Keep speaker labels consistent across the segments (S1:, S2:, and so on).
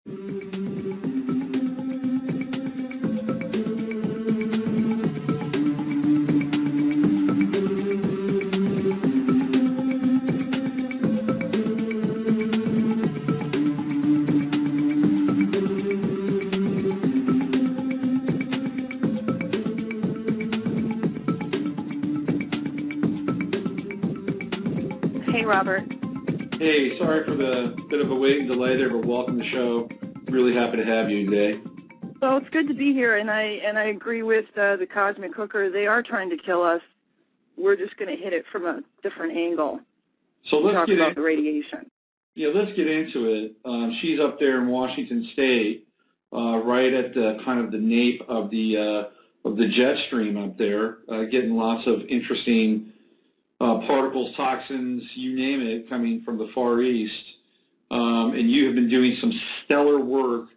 S1: Hey, Robert.
S2: Hey, sorry for the bit of a wait and delay there, but welcome to the show. Really happy to have you today.
S1: Well, it's good to be here, and I agree with the Cosmic Hooker. They are trying to kill us. We're just going to hit it from a different angle.
S2: So let's
S1: talk
S2: get
S1: about the radiation.
S2: Yeah, let's get into it. She's up there in Washington State, right at the kind of the nape of the jet stream up there, getting lots of interesting particles, toxins, you name it, coming from the Far East. And you have been doing some stellar work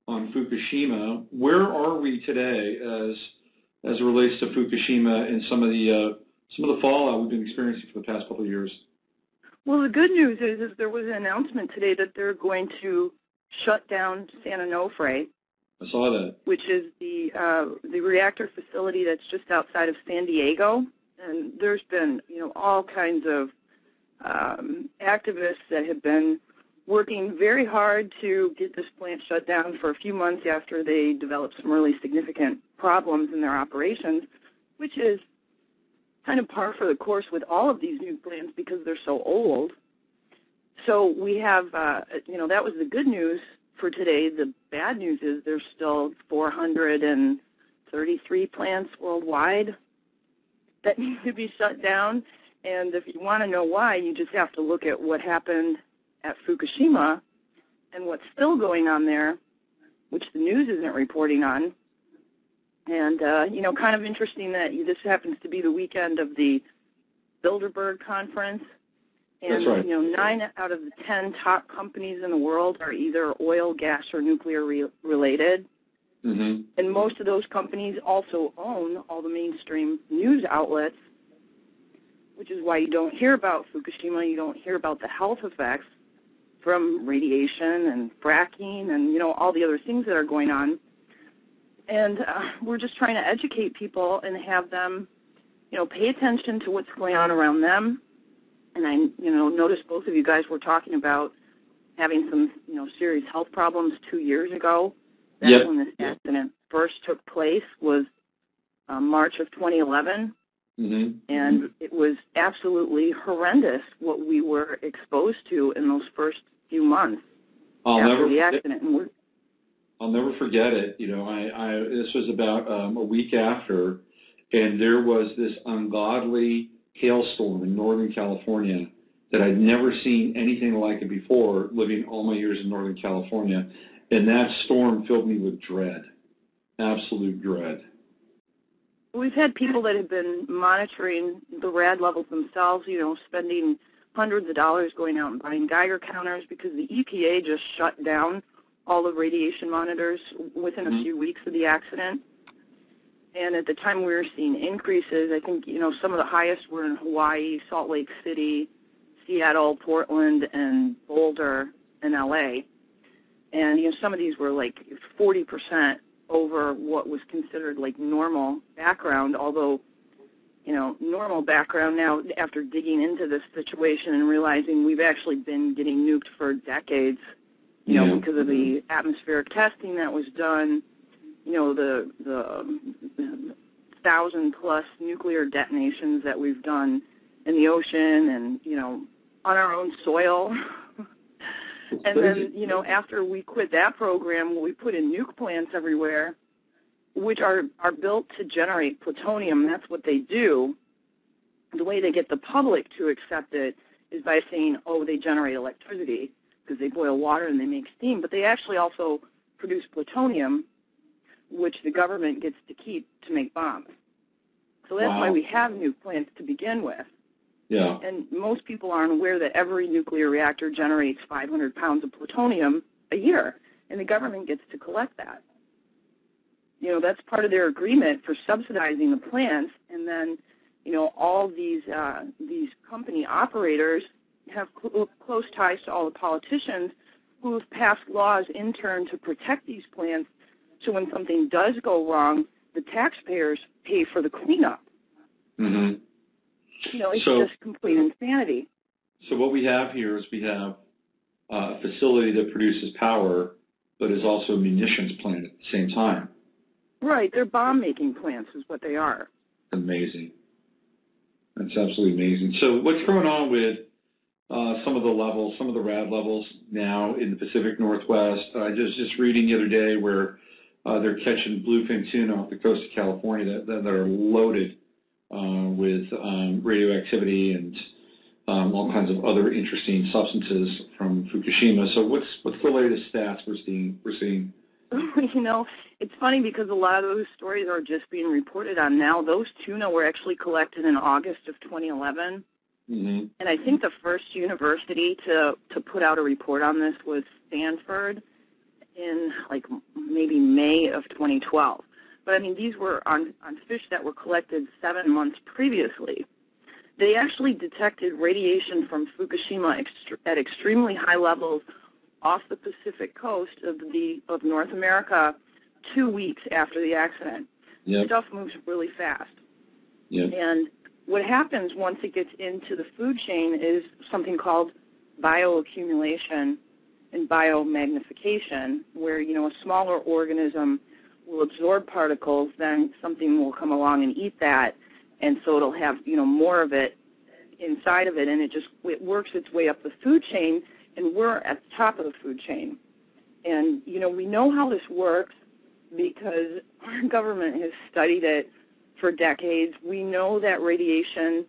S2: on Fukushima. Where are we today as it relates to Fukushima and some of the fallout we've been experiencing for the past couple of years?
S1: Well, the good news is there was an announcement today that they're going to shut down San Onofre.
S2: I saw that.
S1: Which is the reactor facility that's just outside of San Diego. And there's been, all kinds of activists that have been working very hard to get this plant shut down for a few months after they developed some really significant problems in their operations, which is kind of par for the course with all of these new plants because they're so old. So we have, that was the good news for today. The bad news is there's still 433 plants worldwide that need to be shut down. And if you want to know why, you just have to look at what happened at Fukushima and what's still going on there, which the news isn't reporting on. And, kind of interesting that this happens to be the weekend of the Bilderberg conference. And,
S2: That's right.
S1: 9 out of the 10 top companies in the world are either oil, gas, or nuclear related.
S2: Mm-hmm.
S1: And most of those companies also own all the mainstream news outlets, which is why you don't hear about Fukushima. You don't hear about the health effects from radiation and fracking and, all the other things that are going on. And we're just trying to educate people and have them, pay attention to what's going on around them. And I, noticed both of you guys were talking about having some, serious health problems 2 years ago. That's
S2: Yep.
S1: when this accident first took place, was March of 2011.
S2: Mm-hmm.
S1: And it was absolutely horrendous what we were exposed to in those first few months after the accident.
S2: I'll never forget it. This was about a week after, and there was this ungodly hailstorm in Northern California that I'd never seen anything like it before, living all my years in Northern California. And that storm filled me with dread, absolute dread.
S1: We've had people that have been monitoring the rad levels themselves, spending hundreds of dollars going out and buying Geiger counters because the EPA just shut down all the radiation monitors within a few weeks of the accident. And at the time we were seeing increases. I think, some of the highest were in Hawaii, Salt Lake City, Seattle, Portland, and Boulder, and LA. And, some of these were like 40% over what was considered like normal background, although, normal background now, after digging into this situation and realizing we've actually been getting nuked for decades, because of the atmospheric testing that was done, the 1,000-plus nuclear detonations that we've done in the ocean and, on our own soil. And then, after we quit that program, we put in nuke plants everywhere, which are built to generate plutonium. That's what they do. The way they get the public to accept it is by saying, oh, they generate electricity because they boil water and they make steam. But they actually also produce plutonium, which the government gets to keep to make bombs. So that's why we have nuke plants to begin with.
S2: Yeah.
S1: And most people aren't aware that every nuclear reactor generates 500 pounds of plutonium a year, and the government gets to collect that. That's part of their agreement for subsidizing the plants, and then, all these company operators have close ties to all the politicians, who have passed laws in turn to protect these plants, so when something does go wrong, the taxpayers pay for the cleanup.
S2: Mm-hmm.
S1: It's just complete insanity.
S2: So what we have here is we have a facility that produces power, but is also a munitions plant at the same time.
S1: Right, they're bomb-making plants is what they are.
S2: Amazing. That's absolutely amazing. So what's going on with some of the levels, some of the RAD levels now in the Pacific Northwest? I just reading the other day where they're catching bluefin tuna off the coast of California that are loaded with radioactivity and all kinds of other interesting substances from Fukushima. So what's the latest stats we're seeing?
S1: It's funny because a lot of those stories are just being reported on now. Those tuna were actually collected in August of 2011.
S2: Mm-hmm.
S1: And I think the first university to put out a report on this was Stanford in maybe May of 2012. But I mean, these were on fish that were collected 7 months previously. They actually detected radiation from Fukushima at extremely high levels off the Pacific coast of North America 2 weeks after the accident.
S2: Yep.
S1: Stuff moves really fast.
S2: Yep.
S1: And what happens once it gets into the food chain is something called bioaccumulation and biomagnification, where, a smaller organism will absorb particles, then something will come along and eat that, and so it'll have, more of it inside of it, and it works its way up the food chain, and we're at the top of the food chain. And, we know how this works because our government has studied it for decades. We know that radiation,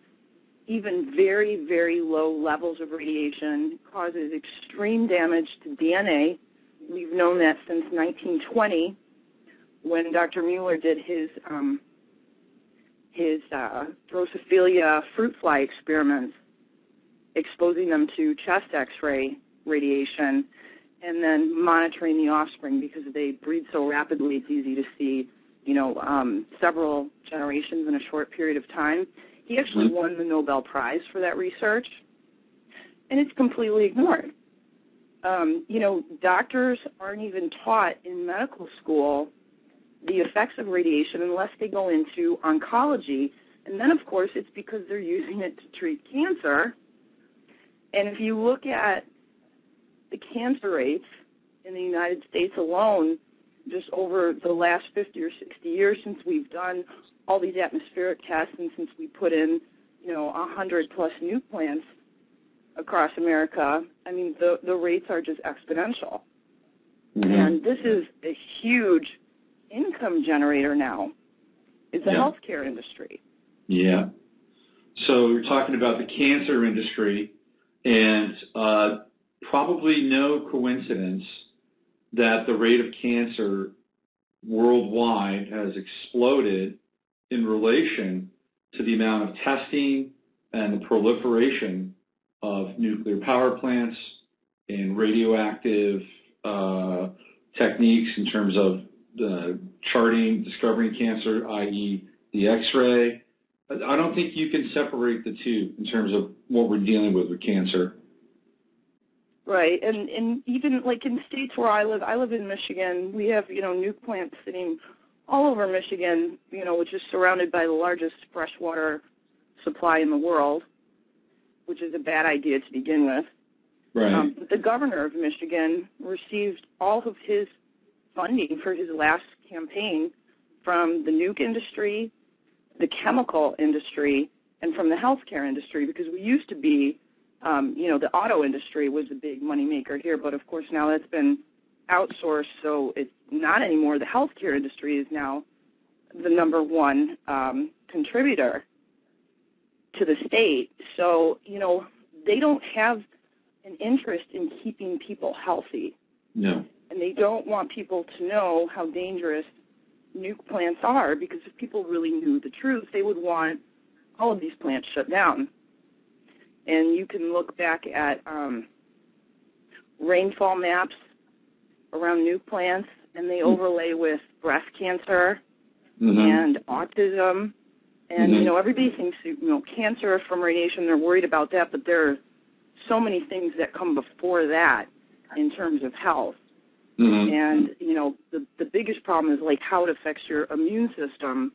S1: even very, very low levels of radiation, causes extreme damage to DNA. We've known that since 1920 when Dr. Mueller did his Drosophila fruit fly experiments, exposing them to chest X-ray radiation and then monitoring the offspring because they breed so rapidly it's easy to see, several generations in a short period of time. He actually won the Nobel Prize for that research, and it's completely ignored. Doctors aren't even taught in medical school the effects of radiation unless they go into oncology, and then, of course, it's because they're using it to treat cancer. And if you look at the cancer rates in the United States alone, just over the last 50 or 60 years since we've done all these atmospheric tests and since we put in, 100-plus nuke plants across America, I mean, the rates are just exponential. Mm-hmm. And this is a huge income generator now, is the healthcare industry.
S2: Yeah. So you're talking about the cancer industry, and probably no coincidence that the rate of cancer worldwide has exploded in relation to the amount of testing and the proliferation of nuclear power plants and radioactive techniques in terms of charting, discovering cancer, i.e. the X-ray. I don't think you can separate the two in terms of what we're dealing with cancer.
S1: Right, and even like in states where I live in Michigan, we have, nuke plants sitting all over Michigan, which is surrounded by the largest freshwater supply in the world, which is a bad idea to begin with.
S2: Right.
S1: But the governor of Michigan received all of his funding for his last campaign from the nuke industry, the chemical industry, and from the healthcare industry, because we used to be, the auto industry was a big moneymaker here, but of course now that's been outsourced, so it's not anymore. The healthcare industry is now the number one contributor to the state. So, they don't have an interest in keeping people healthy.
S2: No.
S1: And they don't want people to know how dangerous nuke plants are, because if people really knew the truth, they would want all of these plants shut down. And you can look back at rainfall maps around nuke plants, and they overlay with breast cancer and autism. And, everybody thinks, cancer from radiation, they're worried about that, but there are so many things that come before that. in terms of health.
S2: Mm-hmm.
S1: And, the biggest problem is, like, how it affects your immune system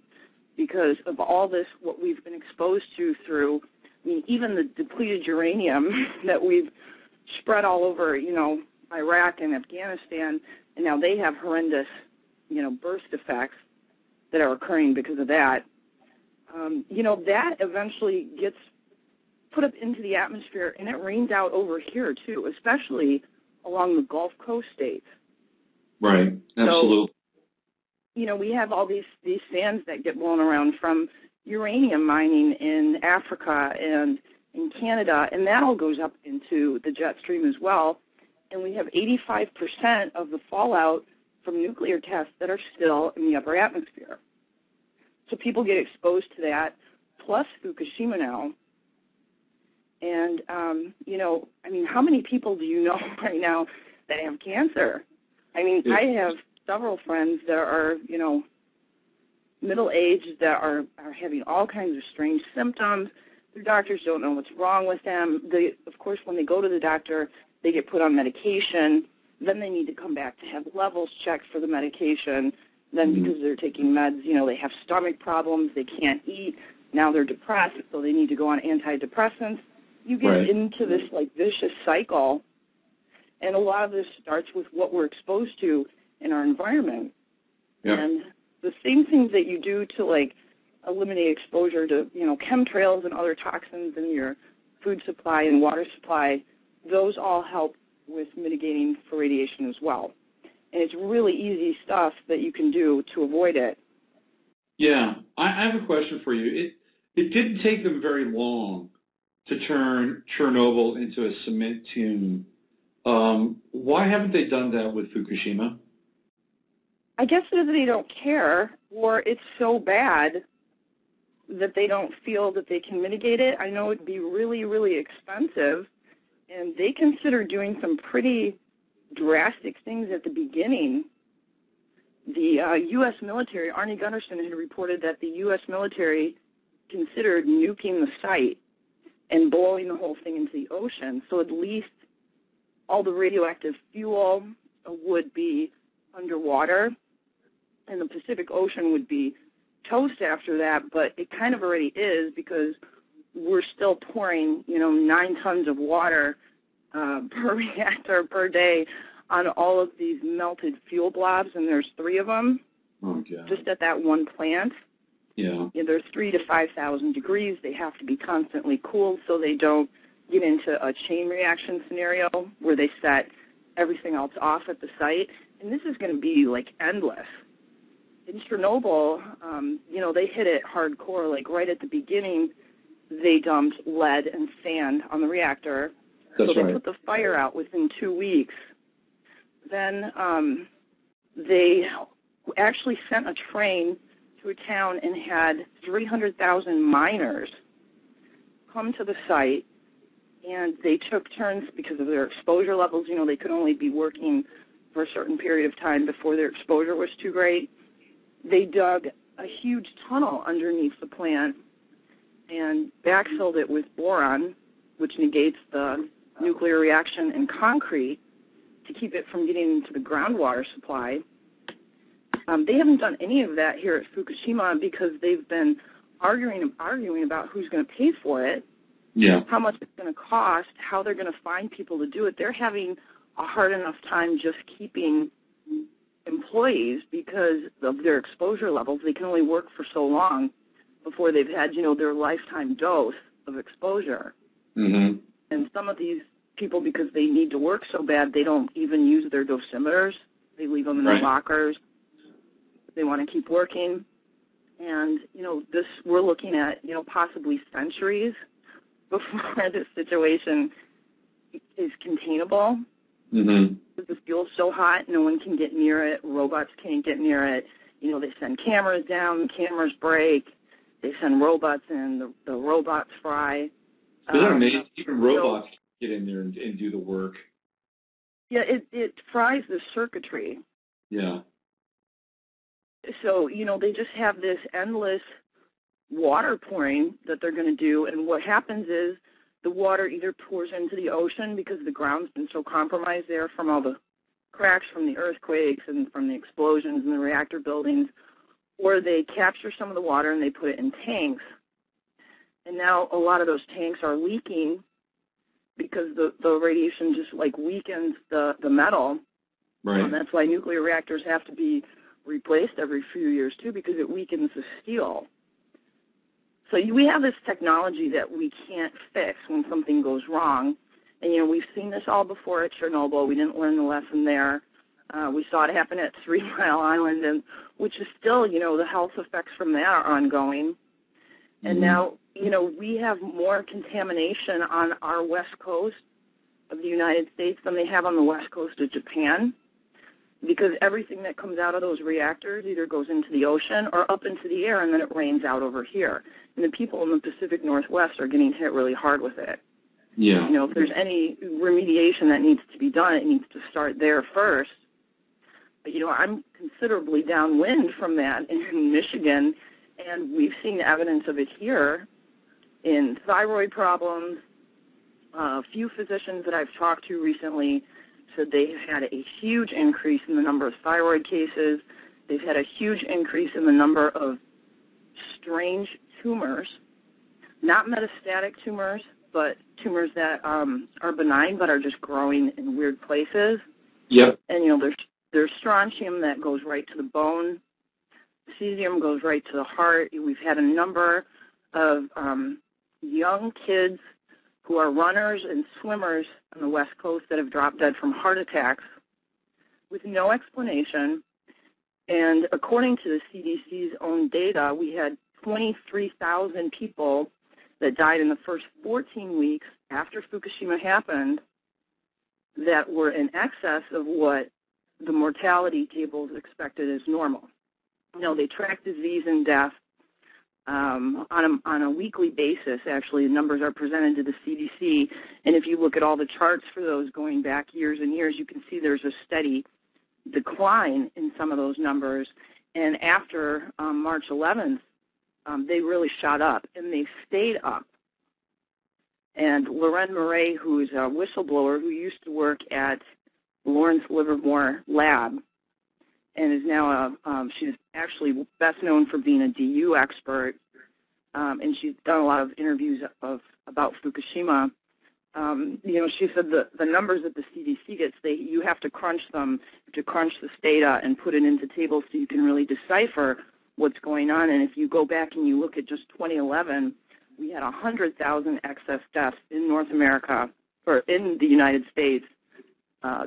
S1: because of all this, what we've been exposed to through, even the depleted uranium that we've spread all over, Iraq and Afghanistan, and now they have horrendous, burst effects that are occurring because of that. That eventually gets put up into the atmosphere, and it rains out over here, too, especially along the Gulf Coast states.
S2: Right, absolutely.
S1: So, we have all these sands that get blown around from uranium mining in Africa and in Canada, and that all goes up into the jet stream as well. And we have 85% of the fallout from nuclear tests that are still in the upper atmosphere. So people get exposed to that, plus Fukushima now. And, how many people do you know right now that have cancer? I have several friends that are, middle-aged that are having all kinds of strange symptoms. Their doctors don't know what's wrong with them. Of course, when they go to the doctor, they get put on medication. Then they need to come back to have levels checked for the medication. Then because they're taking meds, they have stomach problems. They can't eat. Now they're depressed, so they need to go on antidepressants. You get into this, vicious cycle. And a lot of this starts with what we're exposed to in our environment. Yep. And the same things that you do to, eliminate exposure to, chemtrails and other toxins in your food supply and water supply, those all help with mitigating for radiation as well. And it's really easy stuff that you can do to avoid it.
S2: Yeah. I have a question for you. It didn't take them very long to turn Chernobyl into a cement tomb. Why haven't they done that with Fukushima?
S1: I guess that they don't care, or it's so bad that they don't feel that they can mitigate it. I know it'd be really, really expensive, and they consider doing some pretty drastic things at the beginning. The U.S. military, Arnie Gunderson had reported that the U.S. military considered nuking the site and blowing the whole thing into the ocean, so at least all the radioactive fuel would be underwater, and the Pacific Ocean would be toast after that, but it kind of already is because we're still pouring, 9 tons of water per reactor per day on all of these melted fuel blobs, and there's 3 of them just at that one plant.
S2: Yeah.
S1: There's 3,000 to 5,000 degrees. They have to be constantly cooled so they don't get into a chain reaction scenario where they set everything else off at the site. And this is going to be, endless. In Chernobyl, they hit it hardcore. Right at the beginning, they dumped lead and sand on the reactor.
S2: That's
S1: so they put the fire out within 2 weeks. Then they actually sent a train to a town and had 300,000 miners come to the site, and they took turns because of their exposure levels. They could only be working for a certain period of time before their exposure was too great. They dug a huge tunnel underneath the plant and backfilled it with boron, which negates the nuclear reaction, and concrete to keep it from getting into the groundwater supply. They haven't done any of that here at Fukushima because they've been arguing about who's going to pay for it, how much it's going to cost, how they're going to find people to do it. They're having a hard enough time just keeping employees because of their exposure levels. They can only work for so long before they've had, their lifetime dose of exposure.
S2: Mm-hmm.
S1: And some of these people, because they need to work so bad, they don't even use their dosimeters. They leave them in their lockers. They want to keep working. And, we're looking at, possibly centuries before this situation is containable.
S2: Mm-hmm.
S1: The fuel's so hot, no one can get near it. Robots can't get near it. They send cameras down, the cameras break. They send robots in, the robots fry.
S2: Isn't that amazing? Even robots get in there and do the work.
S1: Yeah, it fries the circuitry.
S2: Yeah.
S1: So, they just have this endless water pouring that they're going to do, and what happens is the water either pours into the ocean because the ground's been so compromised there from all the cracks from the earthquakes and from the explosions in the reactor buildings, or they capture some of the water and they put it in tanks. And now a lot of those tanks are leaking because the radiation just like weakens the metal.
S2: Right.
S1: And that's why nuclear reactors have to be replaced every few years too, because it weakens the steel. So we have this technology that we can't fix when something goes wrong. And, you know, we've seen this all before at Chernobyl. We didn't learn the lesson there. We saw it happen at 3 Mile Island, and which is still, you know, the health effects from that are ongoing. And now, you know, we have more contamination on our west coast of the United States than they have on the west coast of Japan, because everything that comes out of those reactors either goes into the ocean or up into the air, and then it rains out over here. And the people in the Pacific Northwest are getting hit really hard with it.
S2: Yeah.
S1: You know, if there's any remediation that needs to be done, it needs to start there first. But, you know, I'm considerably downwind from that in Michigan, and we've seen evidence of it here in thyroid problems. A few physicians that I've talked to recently said they've had a huge increase in the number of thyroid cases. They've had a huge increase in the number of strange tumors, not metastatic tumors, but tumors that are benign but are just growing in weird places.
S2: Yep.
S1: And, you know, there's strontium that goes right to the bone. Cesium goes right to the heart. We've had a number of young kids who are runners and swimmers on the West Coast that have dropped dead from heart attacks with no explanation. And according to the CDC's own data, we had 23,000 people that died in the first 14 weeks after Fukushima happened that were in excess of what the mortality tables expected as normal. You know, they track disease and death on a weekly basis. Actually, the numbers are presented to the CDC, and if you look at all the charts for those going back years and years, you can see there's a steady decline in some of those numbers. And after March 11th, they really shot up, and they stayed up. And Loren Murray, who's a whistleblower who used to work at Lawrence Livermore Lab, and is now she's actually best known for being a DU expert, and she's done a lot of interviews about Fukushima. You know, she said the numbers that the CDC gets, you have to crunch them, you have to crunch this data and put it into tables so you can really decipher what's going on. And if you go back and you look at just 2011, we had 100,000 excess deaths in North America, or in the United States,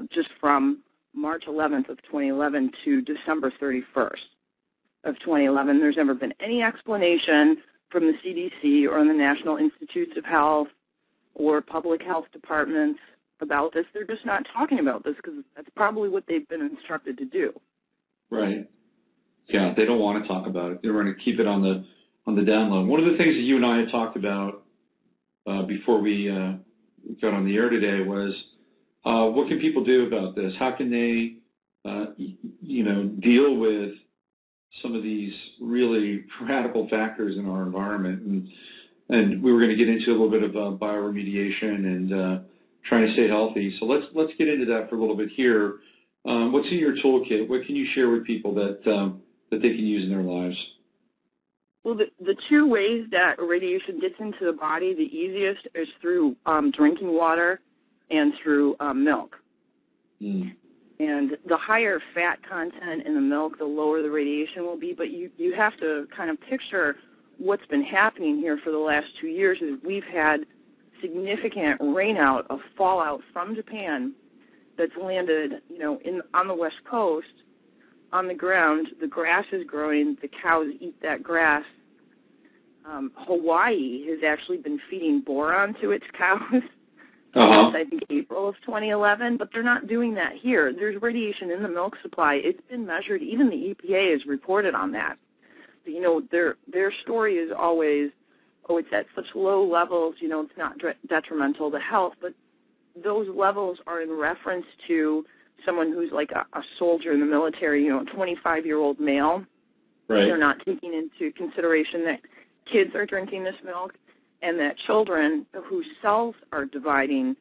S1: just from March 11th of 2011 to December 31st of 2011. There's never been any explanation from the CDC or the National Institutes of Health or public health departments about this. They're just not talking about this because that's probably what they've been instructed to do.
S2: Right. Yeah, they don't want to talk about it. They're going to keep it on the down low. One of the things that you and I had talked about before we got on the air today was what can people do about this? How can they, you know, deal with some of these really radical factors in our environment? And we were going to get into a little bit of bio-remediation and trying to stay healthy. So let's get into that for a little bit here. What's in your toolkit? What can you share with people that that they can use in their lives?
S1: Well, the two ways that radiation gets into the body, the easiest is through drinking water and through milk.
S2: Mm.
S1: And the higher fat content in the milk, the lower the radiation will be. But you have to kind of picture what's been happening here for the last 2 years is we've had significant rainout of fallout from Japan that's landed, you know, on the West Coast. On the ground, the grass is growing, the cows eat that grass. Hawaii has actually been feeding boron to its cows since, I think, April of 2011, but they're not doing that here. There's radiation in the milk supply. It's been measured. Even the EPA has reported on that. But, you know, their story is always, oh, it's at such low levels, you know, it's not detrimental to health, but those levels are in reference to someone who's like a soldier in the military, you know, a 25-year-old male.
S2: Right.
S1: They're not taking into consideration that kids are drinking this milk, and that children whose cells are dividing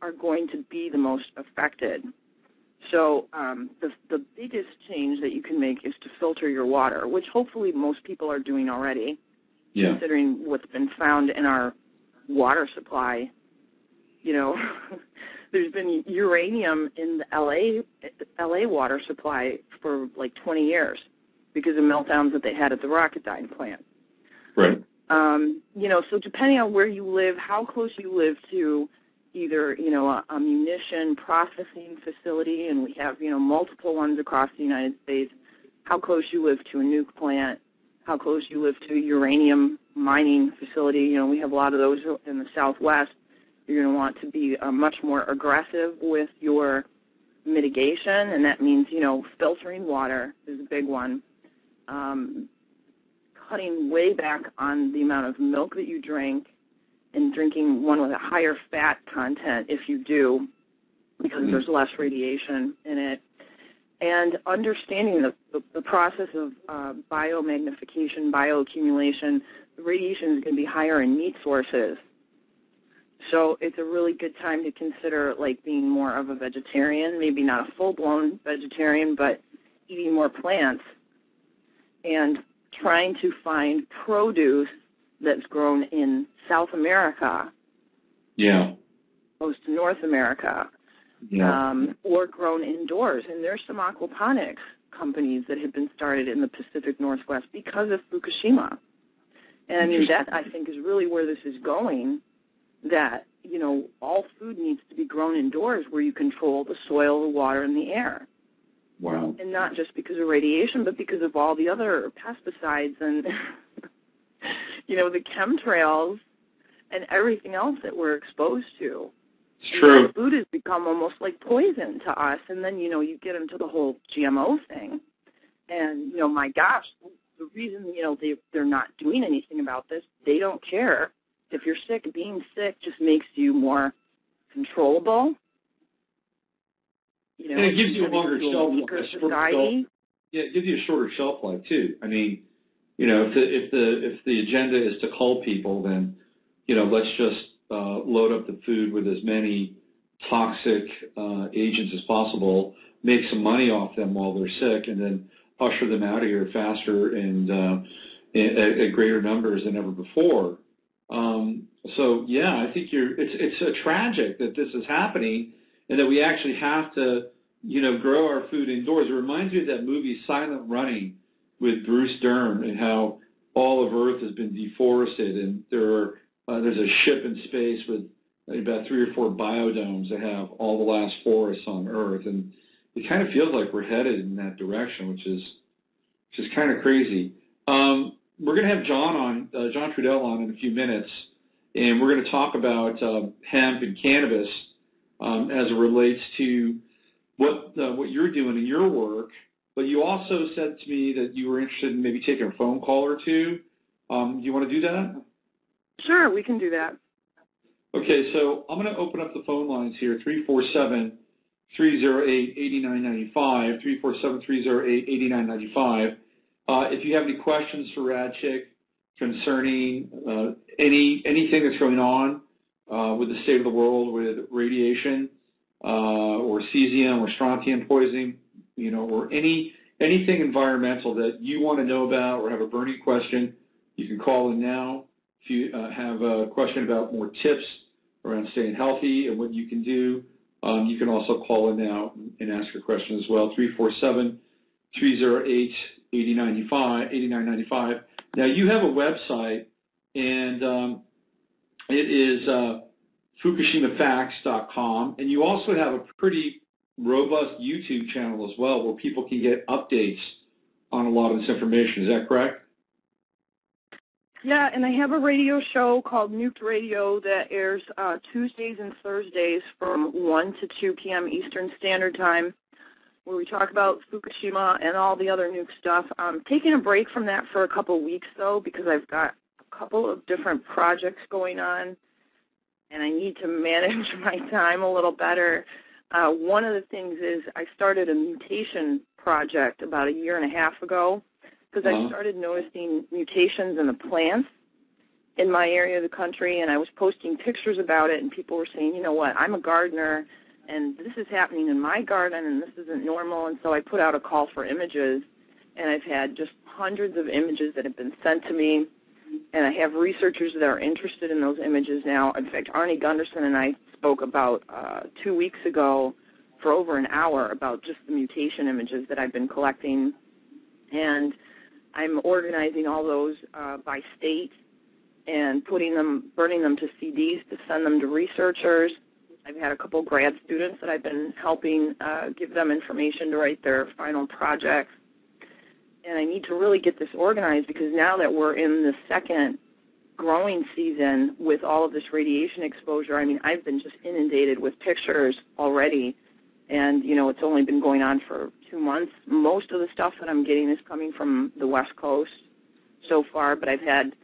S1: are going to be the most affected. So the biggest change that you can make is to filter your water, which hopefully most people are doing already, considering what's been found in our water supply. You know, there's been uranium in the LA water supply for like 20 years because of meltdowns that they had at the Rocketdyne plant.
S2: Right.
S1: You know, so depending on where you live, how close you live to either, you know, a munition processing facility, and we have, you know, multiple ones across the United States, how close you live to a nuke plant, how close you live to a uranium mining facility. You know, we have a lot of those in the Southwest. You're going to want to be much more aggressive with your mitigation, and that means, you know, filtering water is a big one. Cutting way back on the amount of milk that you drink, and drinking one with a higher fat content if you do, because there's less radiation in it. And understanding the process of biomagnification, bioaccumulation, the radiation is going to be higher in meat sources. So it's a really good time to consider like being more of a vegetarian, maybe not a full-blown vegetarian, but eating more plants and trying to find produce that's grown in South America, opposed to North America, or grown indoors. And there's some aquaponics companies that have been started in the Pacific Northwest because of Fukushima. And I mean, that I think is really where this is going, that, you know, all food needs to be grown indoors where you control the soil, the water, and the air.
S2: Wow.
S1: And not just because of radiation, but because of all the other pesticides and, you know, the chemtrails and everything else that we're exposed to.
S2: It's true.
S1: And food has become almost like poison to us, and then, you know, you get into the whole GMO thing. And, you know, my gosh, the reason, you know, they're not doing anything about this, they don't care. If you're sick, being sick just makes you more controllable. You know,
S2: and it gives you a longer shelf life.
S1: Yeah,
S2: it gives you a shorter shelf life too. I mean, you know, if the agenda is to cull people, then, you know, let's just load up the food with as many toxic agents as possible, make some money off them while they're sick, and then usher them out of here faster and at greater numbers than ever before. So yeah, I think it's tragic that this is happening, and that we actually have to, you know, grow our food indoors. It reminds me of that movie Silent Running with Bruce Dern, and how all of Earth has been deforested, and there's a ship in space with about 3 or 4 biodomes that have all the last forests on Earth, and it kind of feels like we're headed in that direction, which is kind of crazy. We're going to have John Trudell on in a few minutes, and we're going to talk about hemp and cannabis as it relates to what you're doing in your work. But you also said to me that you were interested in maybe taking a phone call or two. Do you want to do that?
S1: Sure, we can do that.
S2: Okay, so I'm going to open up the phone lines here, 347-308-8995, 347-308-8995. If you have any questions for RadChick concerning anything that's going on with the state of the world with radiation or cesium or strontium poisoning, you know, or anything environmental that you want to know about or have a burning question, you can call in now. If you have a question about more tips around staying healthy and what you can do, you can also call in now and ask your question as well, 347-308-8995. Now, you have a website, and it is FukushimaFacts.com, and you also have a pretty robust YouTube channel as well where people can get updates on a lot of this information. Is that correct?
S1: Yeah, and I have a radio show called Nuked Radio that airs Tuesdays and Thursdays from 1 to 2 p.m. Eastern Standard Time, where we talk about Fukushima and all the other nuke stuff. I'm taking a break from that for a couple weeks, though, because I've got a couple of different projects going on, and I need to manage my time a little better. One of the things is I started a mutation project about 1.5 years ago, because I started noticing mutations in the plants, in my area of the country, and I was posting pictures about it, and people were saying, you know what, I'm a gardener, and this is happening in my garden, and this isn't normal. And so I put out a call for images, and I've had just hundreds of images that have been sent to me, and I have researchers that are interested in those images now. In fact, Arnie Gunderson and I spoke about 2 weeks ago for over an hour about just the mutation images that I've been collecting, and I'm organizing all those by state and burning them to CDs to send them to researchers. I've had a couple grad students that I've been helping give them information to write their final projects. And I need to really get this organized because now that we're in the second growing season with all of this radiation exposure, I mean, I've been just inundated with pictures already. And, you know, it's only been going on for 2 months. Most of the stuff that I'm getting is coming from the West Coast so far, but I've had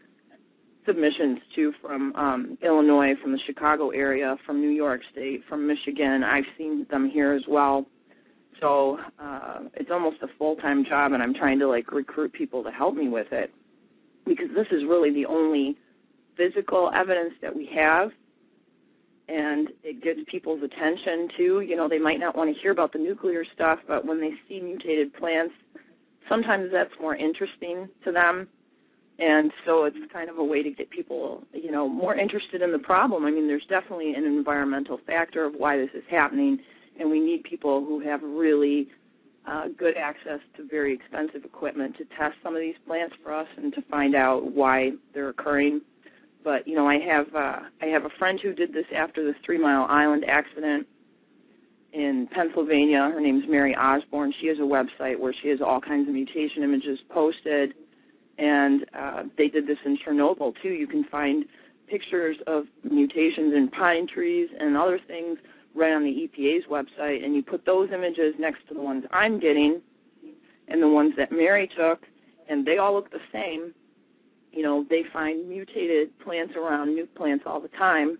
S1: submissions, too, from Illinois, from the Chicago area, from New York State, from Michigan. I've seen them here as well. So it's almost a full-time job, and I'm trying to, like, recruit people to help me with it because this is really the only physical evidence that we have, and it gets people's attention, too. You know, they might not want to hear about the nuclear stuff, but when they see mutated plants, sometimes that's more interesting to them. And so it's kind of a way to get people, you know, more interested in the problem. I mean, there's definitely an environmental factor of why this is happening, and we need people who have really good access to very expensive equipment to test some of these plants for us and to find out why they're occurring. But, you know, I have a friend who did this after the 3 Mile Island accident in Pennsylvania. Her name's Mary Osborne. She has a website where she has all kinds of mutation images posted. And they did this in Chernobyl, too. You can find pictures of mutations in pine trees and other things right on the EPA's website, and you put those images next to the ones I'm getting and the ones that Mary took, and they all look the same. You know, they find mutated plants around nuke plants all the time.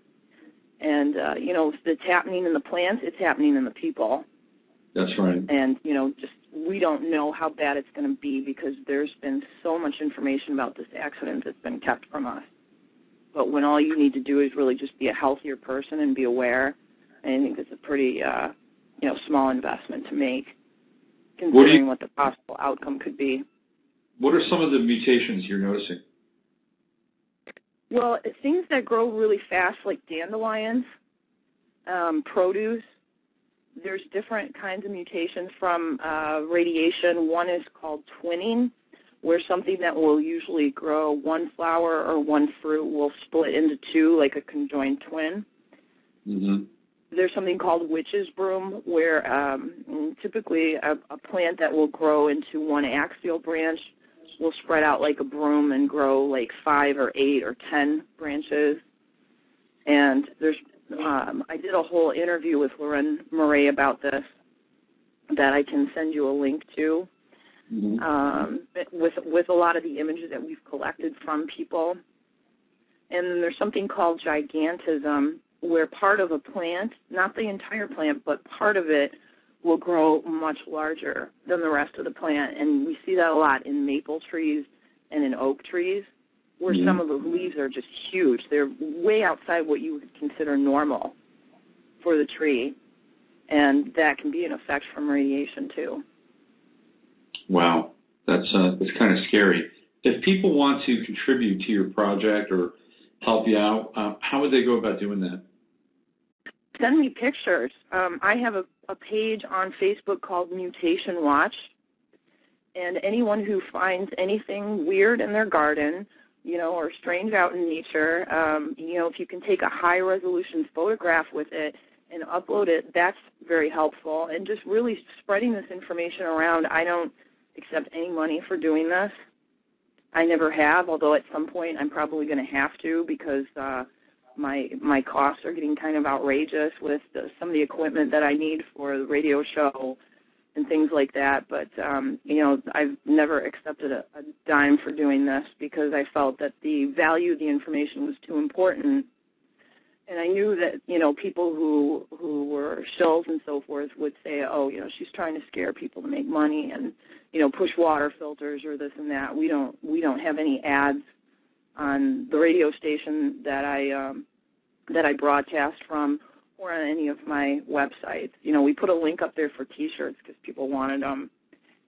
S1: And, you know, if it's happening in the plants, it's happening in the people.
S2: That's right.
S1: And, you know, just we don't know how bad it's going to be because there's been so much information about this accident that's been kept from us. But when all you need to do is really just be a healthier person and be aware, I think it's a pretty, you know, small investment to make, considering what the possible outcome could be.
S2: What are some of the mutations you're noticing?
S1: Well, things that grow really fast, like dandelions, produce. There's different kinds of mutations from radiation. One is called twinning, where something that will usually grow one flower or one fruit will split into two, like a conjoined twin.
S2: Mm-hmm.
S1: There's something called witch's broom, where typically a plant that will grow into one axial branch will spread out like a broom and grow like 5 or 8 or 10 branches. And there's I did a whole interview with Loren Murray about this that I can send you a link to, with a lot of the images that we've collected from people. And then there's something called gigantism, where part of a plant, not the entire plant, but part of it will grow much larger than the rest of the plant. And we see that a lot in maple trees and in oak trees, where some of the leaves are just huge. They're way outside what you would consider normal for the tree, and that can be an effect from radiation too.
S2: Wow, that's kind of scary. If people want to contribute to your project or help you out, how would they go about doing that?
S1: Send me pictures. I have a page on Facebook called Mutation Watch, and anyone who finds anything weird in their garden, you know, or strange out in nature, you know, if you can take a high-resolution photograph with it and upload it, that's very helpful. And just really spreading this information around. I don't accept any money for doing this. I never have, although at some point I'm probably going to have to because my costs are getting kind of outrageous with some of the equipment that I need for the radio show and things like that. But, you know, I've never accepted a dime for doing this because I felt that the value of the information was too important. And I knew that, you know, people who were shills and so forth would say, oh, you know, she's trying to scare people to make money and, you know, push water filters or this and that. We don't have any ads on the radio station that I broadcast from, or on any of my websites. You know, we put a link up there for T-shirts because people wanted them.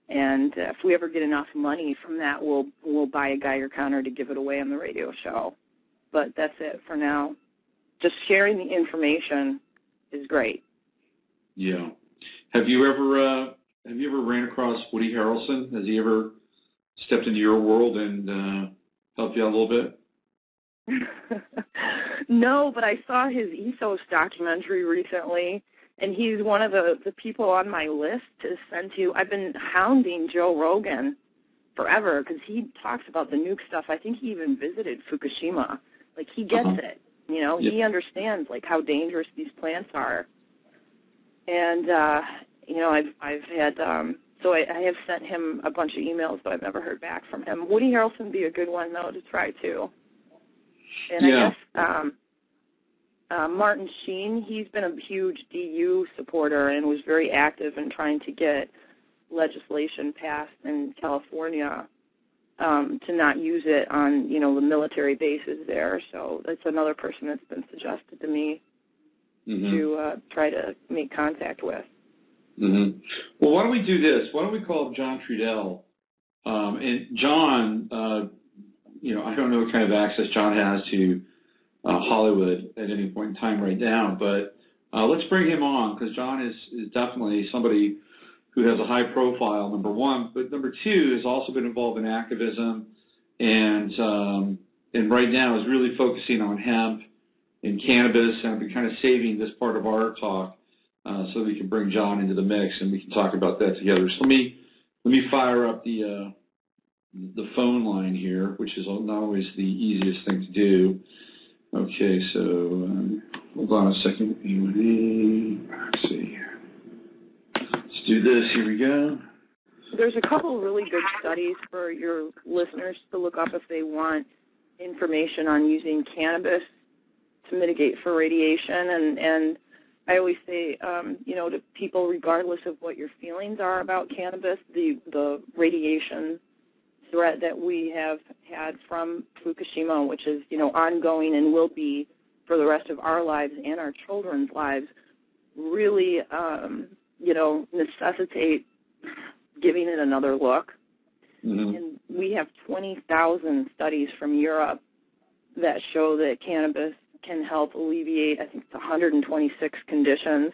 S1: And if we ever get enough money from that, we'll buy a Geiger counter to give it away on the radio show. But that's it for now. Just sharing the information is great.
S2: Yeah. Have you ever ran across Woody Harrelson? Has he ever stepped into your world and helped you out a little bit?
S1: No, but I saw his Ethos documentary recently, and he's one of the people on my list to send to. I've been hounding Joe Rogan forever because he talks about the nuke stuff. I think he even visited Fukushima. Like, he gets it. You know, he understands, like, how dangerous these plants are. And, you know, I've had, so I have sent him a bunch of emails, but I've never heard back from him. Woody Harrelson would be a good one, though, to try, too. And I guess Martin Sheen, he's been a huge DU supporter and was very active in trying to get legislation passed in California to not use it on, you know, the military bases there. So that's another person that's been suggested to me to try to make contact with.
S2: Well, why don't we do this? Why don't we call up John Trudell? And John, you know, I don't know what kind of access John has to Hollywood at any point in time right now, but let's bring him on because John is definitely somebody who has a high profile, number one, but number two has also been involved in activism and right now is really focusing on hemp and cannabis, and I've been kind of saving this part of our talk so we can bring John into the mix and we can talk about that together. So let me fire up the phone line here, which is not always the easiest thing to do. Okay, so hold on a second. Let's see. Let's do this. Here we go.
S1: There's a couple really good studies for your listeners to look up if they want information on using cannabis to mitigate for radiation. And I always say, you know, to people, regardless of what your feelings are about cannabis, the radiation threat that we have had from Fukushima, which is, you know, ongoing and will be for the rest of our lives and our children's lives, really, you know, necessitate giving it another look. And we have 20,000 studies from Europe that show that cannabis can help alleviate, I think it's 126 conditions.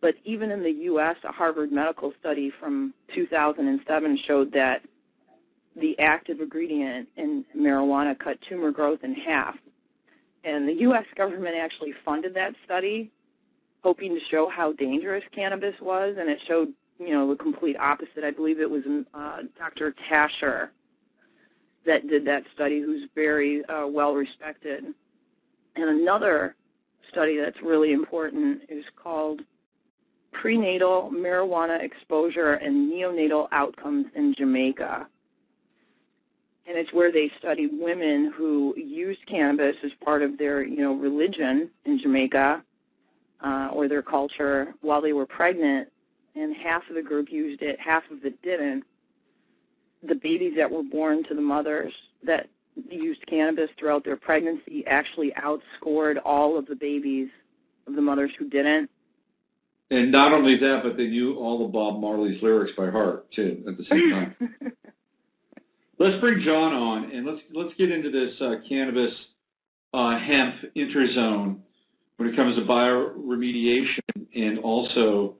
S1: But even in the U.S., a Harvard medical study from 2007 showed that the active ingredient in marijuana cut tumor growth in half. And the U.S. government actually funded that study, hoping to show how dangerous cannabis was, and it showed, you know, the complete opposite. I believe it was Dr. Tasher that did that study, who's very well-respected. And another study that's really important is called Prenatal Marijuana Exposure and Neonatal Outcomes in Jamaica. And it's where they studied women who used cannabis as part of their, you know, religion in Jamaica or their culture while they were pregnant, and half of the group used it, half of it didn't. The babies that were born to the mothers that used cannabis throughout their pregnancy actually outscored all of the babies of the mothers who didn't.
S2: And not only that, but they knew all of Bob Marley's lyrics by heart, too, at the same time. Let's bring John on, and let's get into this cannabis hemp interzone when it comes to bio-remediation and also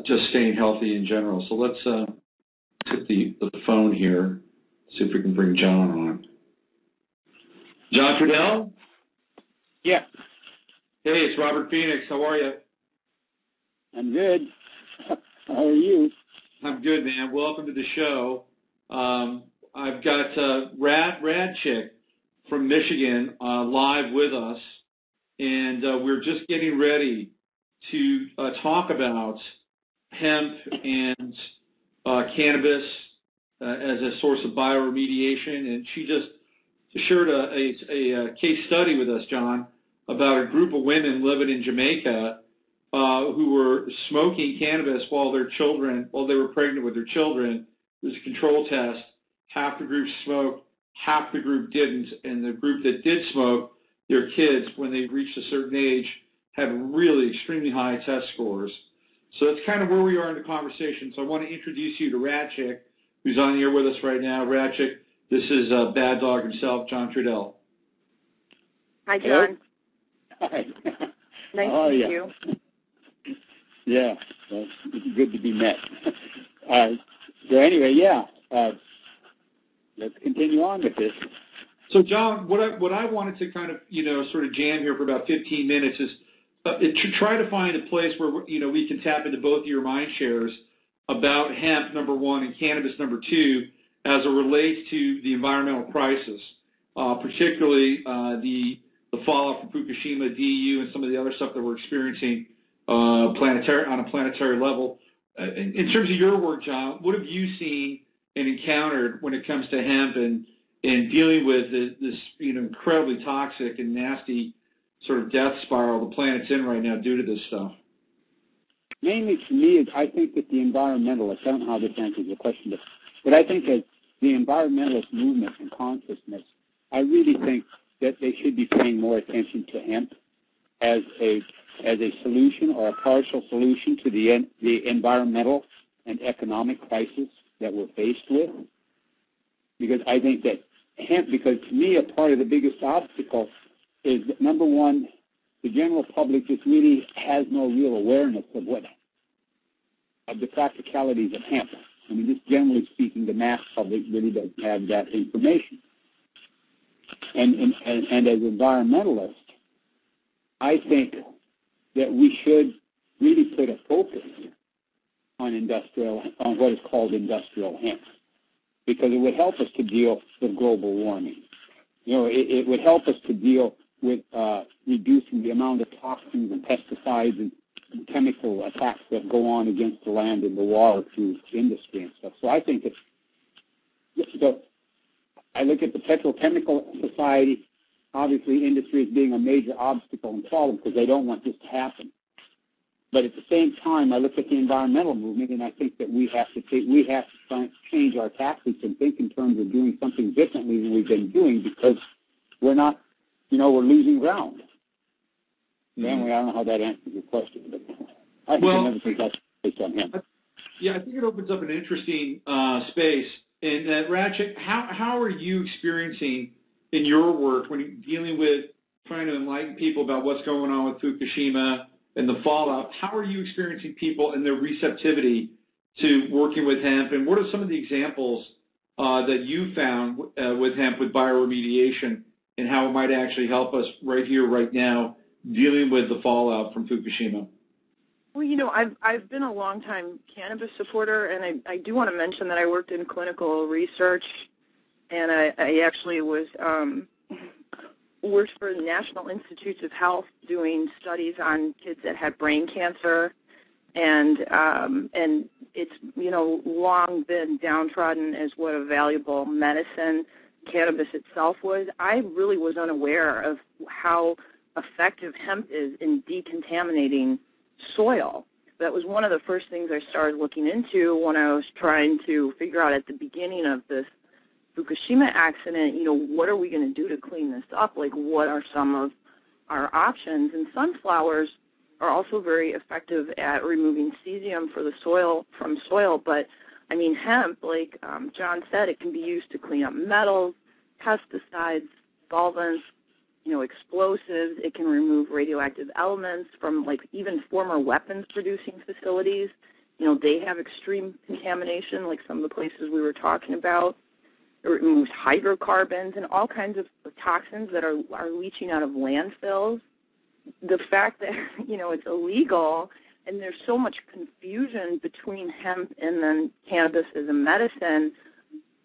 S2: just staying healthy in general. So let's hit the phone here, see if we can bring John on. John Trudell?
S3: Yeah.
S2: Hey, it's Robert Phoenix. How are you?
S3: I'm good. How are you?
S2: I'm good, man. Welcome to the show. I've got RadChick from Michigan live with us, and we're just getting ready to talk about hemp and cannabis as a source of bioremediation. And she just shared a case study with us, John, about a group of women living in Jamaica who were smoking cannabis while they were pregnant with their children. It was a control test. Half the group smoked, half the group didn't, and the group that did smoke, their kids, when they reached a certain age, had really extremely high test scores. So that's kind of where we are in the conversation. So I want to introduce you to RadChick, who's on here with us right now. RadChick, this is Bad Dog himself, John Trudell.
S1: Hi, John.
S3: Hi.
S1: Nice to meet you.
S3: Yeah, well, it's good to be met. So anyway, let's continue on with this.
S2: So, John, what I wanted to kind of, sort of jam here for about 15 minutes is to try to find a place where, we can tap into both of your mind shares about hemp, number one, and cannabis, number two, as it relates to the environmental crisis, particularly the fallout from Fukushima, DU, and some of the other stuff that we're experiencing on a planetary level. In terms of your work, John, what have you seen and encountered when it comes to hemp and dealing with this incredibly toxic and nasty sort of death spiral the planet's in right now due to this stuff?
S3: Mainly to me, is I think that the environmentalists, I don't know how this answers the question, but I think that the environmentalist movement and consciousness, I really think that they should be paying more attention to hemp as a solution or a partial solution to the environmental and economic crisis that we're faced with. Because I think that hemp, because to me a part of the biggest obstacle is that, number one, the general public just really has no real awareness of the practicalities of hemp. I mean, just generally speaking, the mass public really doesn't have that information. And as environmentalists, I think that we should really put a focus on what is called industrial hemp, because it would help us to deal with global warming. It would help us to deal with reducing the amount of toxins and pesticides and chemical attacks that go on against the land and the water through industry and stuff. So I think that, I look at the petrochemical society, obviously industry is being a major obstacle and problem because they don't want this to happen. But at the same time, I look at the environmental movement, and I think that we have to try and change our tactics and think in terms of doing something differently than we've been doing, because we're not, we're losing ground. Anyway, I don't know how that answers your question, but I think everything else based on him.
S2: Yeah, I think it opens up an interesting space. And RadChick, how are you experiencing in your work when you're dealing with trying to enlighten people about what's going on with Fukushima and the fallout? How are you experiencing people and their receptivity to working with hemp? And what are some of the examples that you found with hemp, with bio-remediation, and how it might actually help us right here, right now, dealing with the fallout from Fukushima?
S1: Well, I've been a long-time cannabis supporter, and I do want to mention that I worked in clinical research, and I actually was worked for the National Institutes of Health doing studies on kids that had brain cancer, and it's long been downtrodden as what a valuable medicine cannabis itself was. I really was unaware of how effective hemp is in decontaminating soil. That was one of the first things I started looking into when I was trying to figure out at the beginning of this Fukushima accident, what are we going to do to clean this up? Like, what are some of our options? And sunflowers are also very effective at removing cesium from soil, but I mean, hemp, like John said, it can be used to clean up metals, pesticides, solvents, explosives. It can remove radioactive elements from, like, even former weapons-producing facilities. They have extreme contamination, like some of the places we were talking about. It removes hydrocarbons and all kinds of toxins that are leaching out of landfills. The fact that, it's illegal, and there's so much confusion between hemp and then cannabis as a medicine,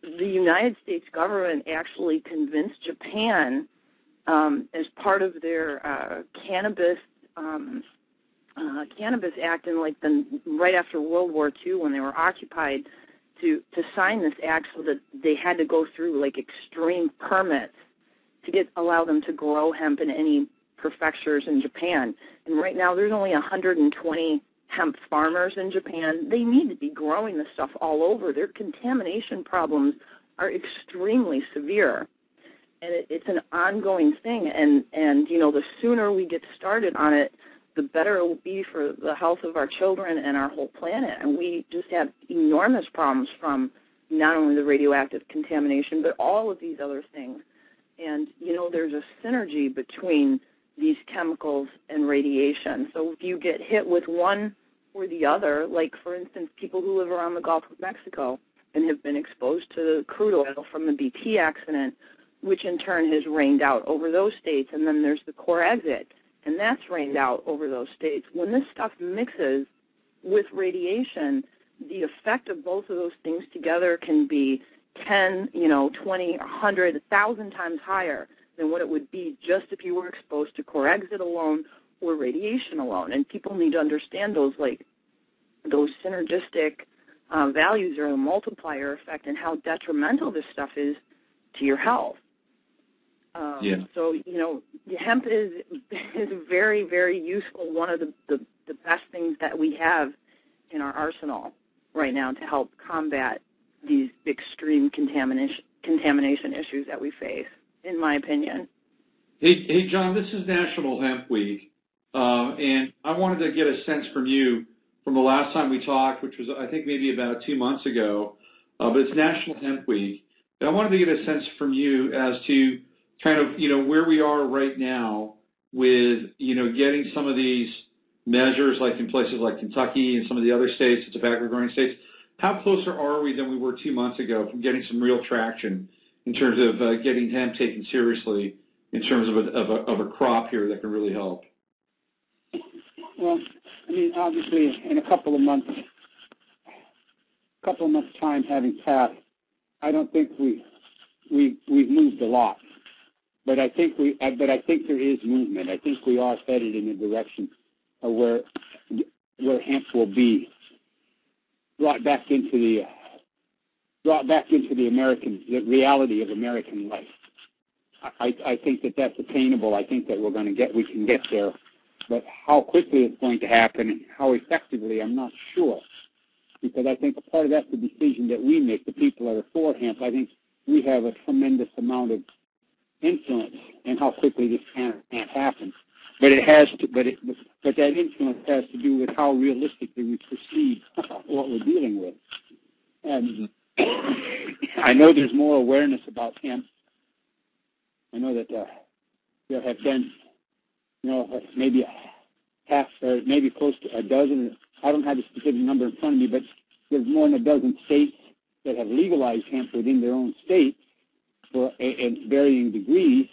S1: the United States government actually convinced Japan as part of their Cannabis Act in right after World War II, when they were occupied, to sign this act, so that they had to go through extreme permits to allow them to grow hemp in any prefectures in Japan. And right now there's only 120 hemp farmers in Japan. They need to be growing this stuff all over. Their contamination problems are extremely severe. And it's an ongoing thing, and the sooner we get started on it, the better it will be for the health of our children and our whole planet. And we just have enormous problems from not only the radioactive contamination, but all of these other things. And, there's a synergy between these chemicals and radiation. So if you get hit with one or the other, like, for instance, people who live around the Gulf of Mexico and have been exposed to crude oil from the BP accident, which in turn has rained out over those states, and then there's the core exit, and that's rained out over those states. When this stuff mixes with radiation, the effect of both of those things together can be 10, 20, 100, 1,000 times higher than what it would be just if you were exposed to core exit alone or radiation alone. And people need to understand those synergistic values or the multiplier effect and how detrimental this stuff is to your health. So, hemp is very, very useful, one of the best things that we have in our arsenal right now to help combat these extreme contamination issues that we face, in my opinion.
S2: Hey, John, this is National Hemp Week, and I wanted to get a sense from you from the last time we talked, which was, I think, maybe about 2 months ago, but it's National Hemp Week. And I wanted to get a sense from you as to kind of, where we are right now with, getting some of these measures, like in places like Kentucky and some of the other states, the tobacco-growing states. How closer are we than we were 2 months ago from getting some real traction in terms of getting hemp taken seriously in terms of a crop here that can really help?
S3: Well, obviously, in a couple of months time having passed, I don't think we've moved a lot. But I think there is movement. I think we are headed in a direction of where hemp will be brought back into the the reality of American life. I think that's attainable. I think that we can get there. But how quickly it's going to happen and how effectively, I'm not sure. Because I think a part of that's the decision that we make, the people that are for hemp. I think we have a tremendous amount of influence in how quickly this can't happen. But it has to. But that influence has to do with how realistically we perceive what we're dealing with. And I know there's more awareness about hemp. I know that there have been, maybe half or maybe close to a dozen. I don't have the specific number in front of me, but there's more than a dozen states that have legalized hemp within their own states in varying degrees.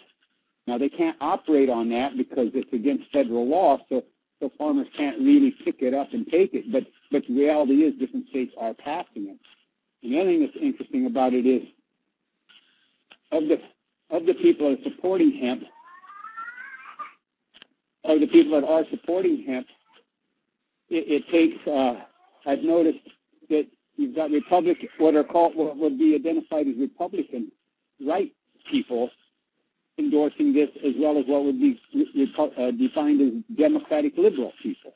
S3: Now, they can't operate on that because it's against federal law, so farmers can't really pick it up and take it. But the reality is different states are passing it. And the other thing that's interesting about it is of the people that are supporting hemp, it takes, I've noticed that you've got what would be identified as Republican right people endorsing this, as well as what would be defined as Democratic liberal people.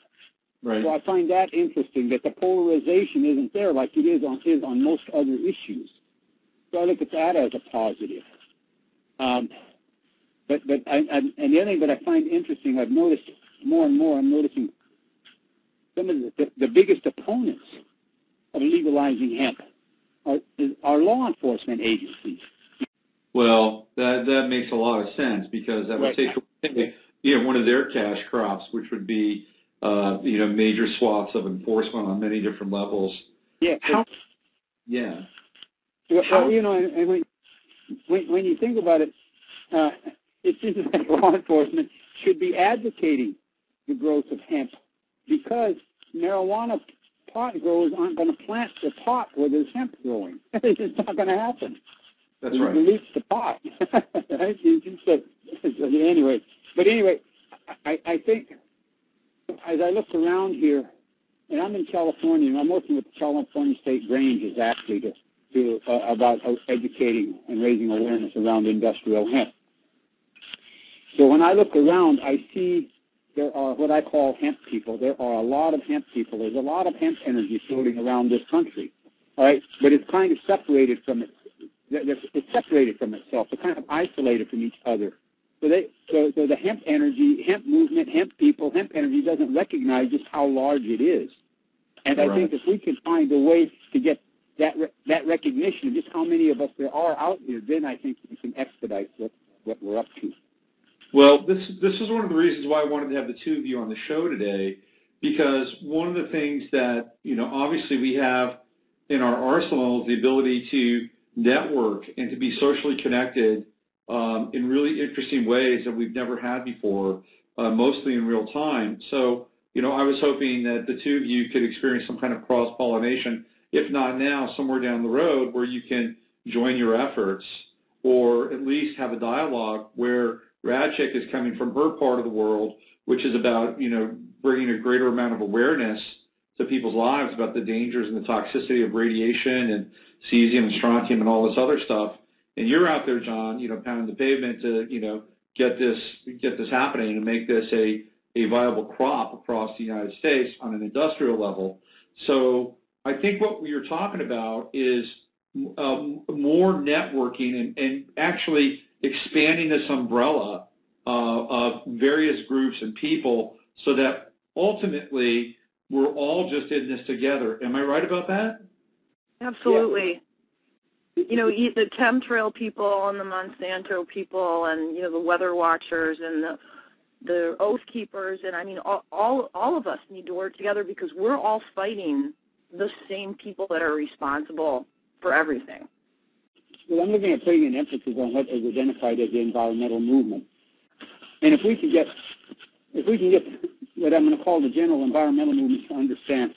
S2: Right.
S3: So I find that interesting, that the polarization isn't there like it is on most other issues. So I look at that as a positive. And the other thing that I find interesting, I've noticed more and more, I'm noticing some of the biggest opponents of legalizing hemp are law enforcement agencies.
S2: Well, that makes a lot of sense because that would take away, one of their cash crops, which would be, major swaths of enforcement on many different levels.
S3: Yeah.
S2: Yeah.
S3: Well, and when you think about it, it seems like law enforcement should be advocating the growth of hemp because marijuana pot growers aren't going to plant the pot where there's hemp growing. It's not going to happen.
S2: That's right.
S3: Release the pot. Right? Anyway, I think as I look around here, and I'm in California, and I'm working with the California State Ranges actually about educating and raising awareness around industrial hemp. So when I look around, I see there are what I call hemp people. There are a lot of hemp people. There's a lot of hemp energy floating around this country, all right? But it's kind of separated from it's separated from itself. They're kind of isolated from each other. So the hemp energy, hemp movement, hemp people, hemp energy doesn't recognize just how large it is. And I think if we can find a way to get that recognition of just how many of us there are out here, then I think we can expedite what we're up to.
S2: Well, this is one of the reasons why I wanted to have the two of you on the show today, because one of the things that, obviously we have in our arsenal is the ability to network and to be socially connected in really interesting ways that we've never had before, mostly in real time. So, I was hoping that the two of you could experience some kind of cross-pollination, if not now, somewhere down the road where you can join your efforts or at least have a dialogue where RadChick is coming from her part of the world, which is about, bringing a greater amount of awareness to people's lives about the dangers and the toxicity of radiation and cesium and strontium and all this other stuff. And you're out there, John, pounding the pavement to, get this happening and make this a viable crop across the United States on an industrial level. So I think what you're talking about is more networking and actually expanding this umbrella of various groups and people so that ultimately we're all just in this together. Am I right about that?
S1: Absolutely. Yeah. The chemtrail people and the Monsanto people and, the weather watchers and the oath keepers, and I mean, all of us need to work together because we're all fighting the same people that are responsible for everything.
S3: Well, I'm looking at putting an emphasis on what is identified as the environmental movement. And if we can get what I'm going to call the general environmental movement to understand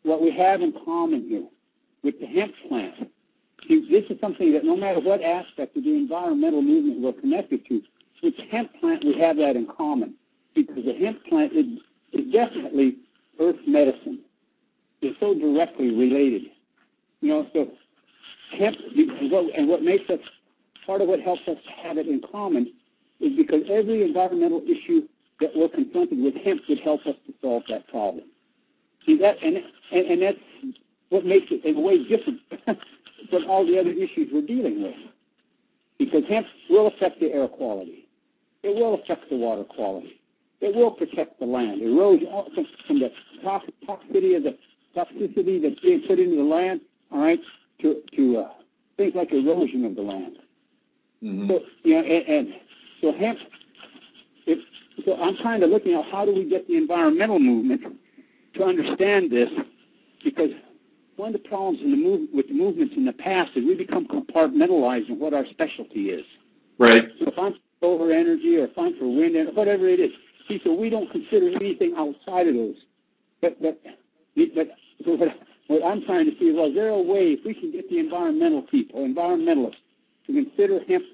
S3: what we have in common here with the hemp plant. See, this is something that no matter what aspect of the environmental movement we're connected to, with the hemp plant we have that in common, because the hemp plant is definitely earth medicine. It's so directly related. So hemp, and what makes us, part of what helps us have it in common is because every environmental issue that we're confronted with, hemp would help us to solve that problem. See that, and that's what makes it in a way different from all the other issues we're dealing with. Because hemp will affect the air quality. It will affect the water quality. It will protect the land. Erosion from the toxicity that's being put into the land, all right, to things like erosion of the land. Mm-hmm. So, and so hemp. So I'm kind of looking at how do we get the environmental movement to understand this, because one of the problems with the movements in the past is we become compartmentalized in what our specialty is.
S2: Right.
S3: So if I'm for solar energy or if I'm for wind energy, whatever it is, see, so we don't consider anything outside of those. But so what I'm trying to see is, well, is there a way if we can get the environmental people, environmentalists, to consider hemp,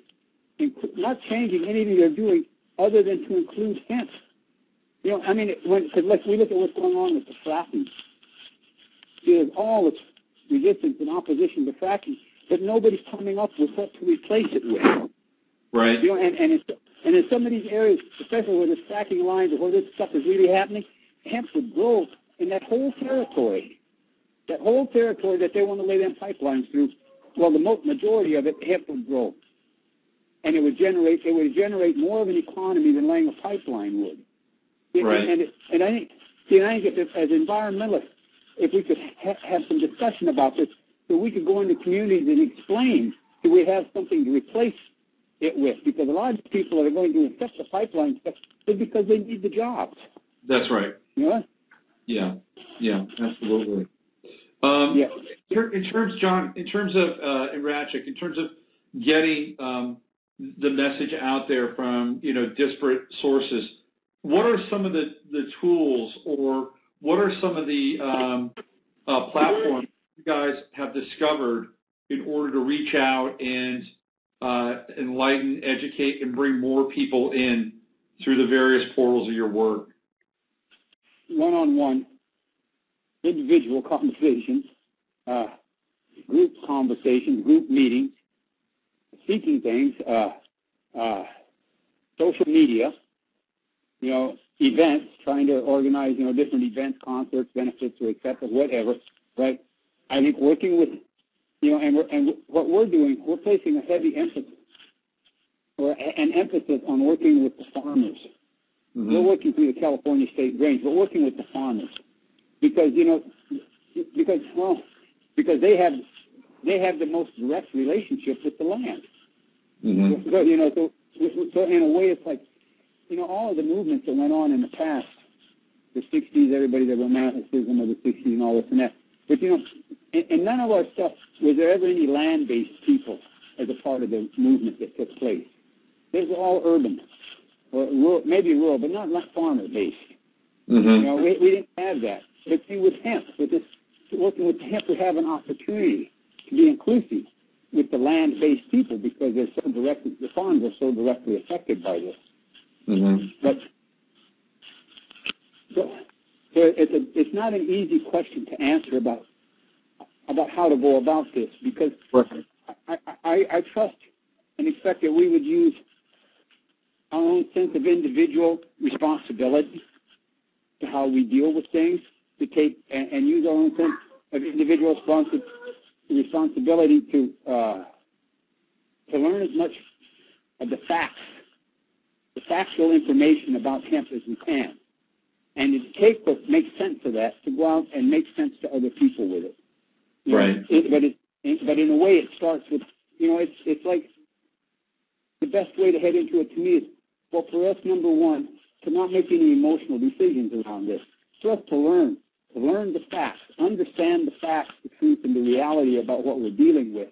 S3: not changing anything they're doing other than to include hemp? I mean, because like we look at what's going on with the fracking. There's all this resistance and opposition to fracking, but nobody's coming up with what to replace it with.
S2: Right.
S3: And in some of these areas, especially where there's fracking lines or where this stuff is really happening, hemp would grow in that whole territory. That whole territory that they want to lay them pipelines through, well, the majority of it, hemp would grow. And it would generate more of an economy than laying a pipeline would.
S2: Right.
S3: And I think if, as environmentalists, if we could have some discussion about this, so we could go into communities and explain, do we have something to replace it with? Because a lot of people that are going to accept the pipeline stuff is because they need the jobs.
S2: That's right.
S3: Yeah,
S2: absolutely. In terms, John, in terms of in RadChick, in terms of getting the message out there from disparate sources, what are some of the tools, or what are some of the platforms you guys have discovered in order to reach out and enlighten, educate, and bring more people in through the various portals of your work?
S3: One-on-one, individual conversations, group conversations, group meetings, speaking things, social media, events, trying to organize, different events, concerts, benefits, or et cetera, whatever, right? I think working with and what we're doing, we're placing a heavy emphasis or an emphasis on working with the farmers. Mm-hmm. We're working through the California State Range, but working with the farmers because they have the most direct relationship with the land. Mm-hmm. So in a way, it's like all of the movements that went on in the past, the '60s, everybody, the romanticism of the '60s and all this and that. But in none of our stuff was there ever any land-based people as a part of the movement that took place. They were all urban, or rural, maybe rural, but not farmer-based. Mm-hmm. We didn't have that. But see, with hemp, working with hemp, we have an opportunity to be inclusive with the land-based people because they're so directly, the farms are so directly affected by this. Mm-hmm. But so it's not an easy question to answer about how to go about this because I trust and expect that we would use our own sense of individual responsibility to how we deal with things, to take and use our own sense of individual responsibility to learn as much of the factual information about hemp as we can, and to take what makes sense of that to go out and make sense to other people with it. Right. But in a way, it starts with it's like the best way to head into it to me is, well, for us, number one, to not make any emotional decisions around this. For us to learn the facts, understand the facts, the truth, and the reality about what we're dealing with.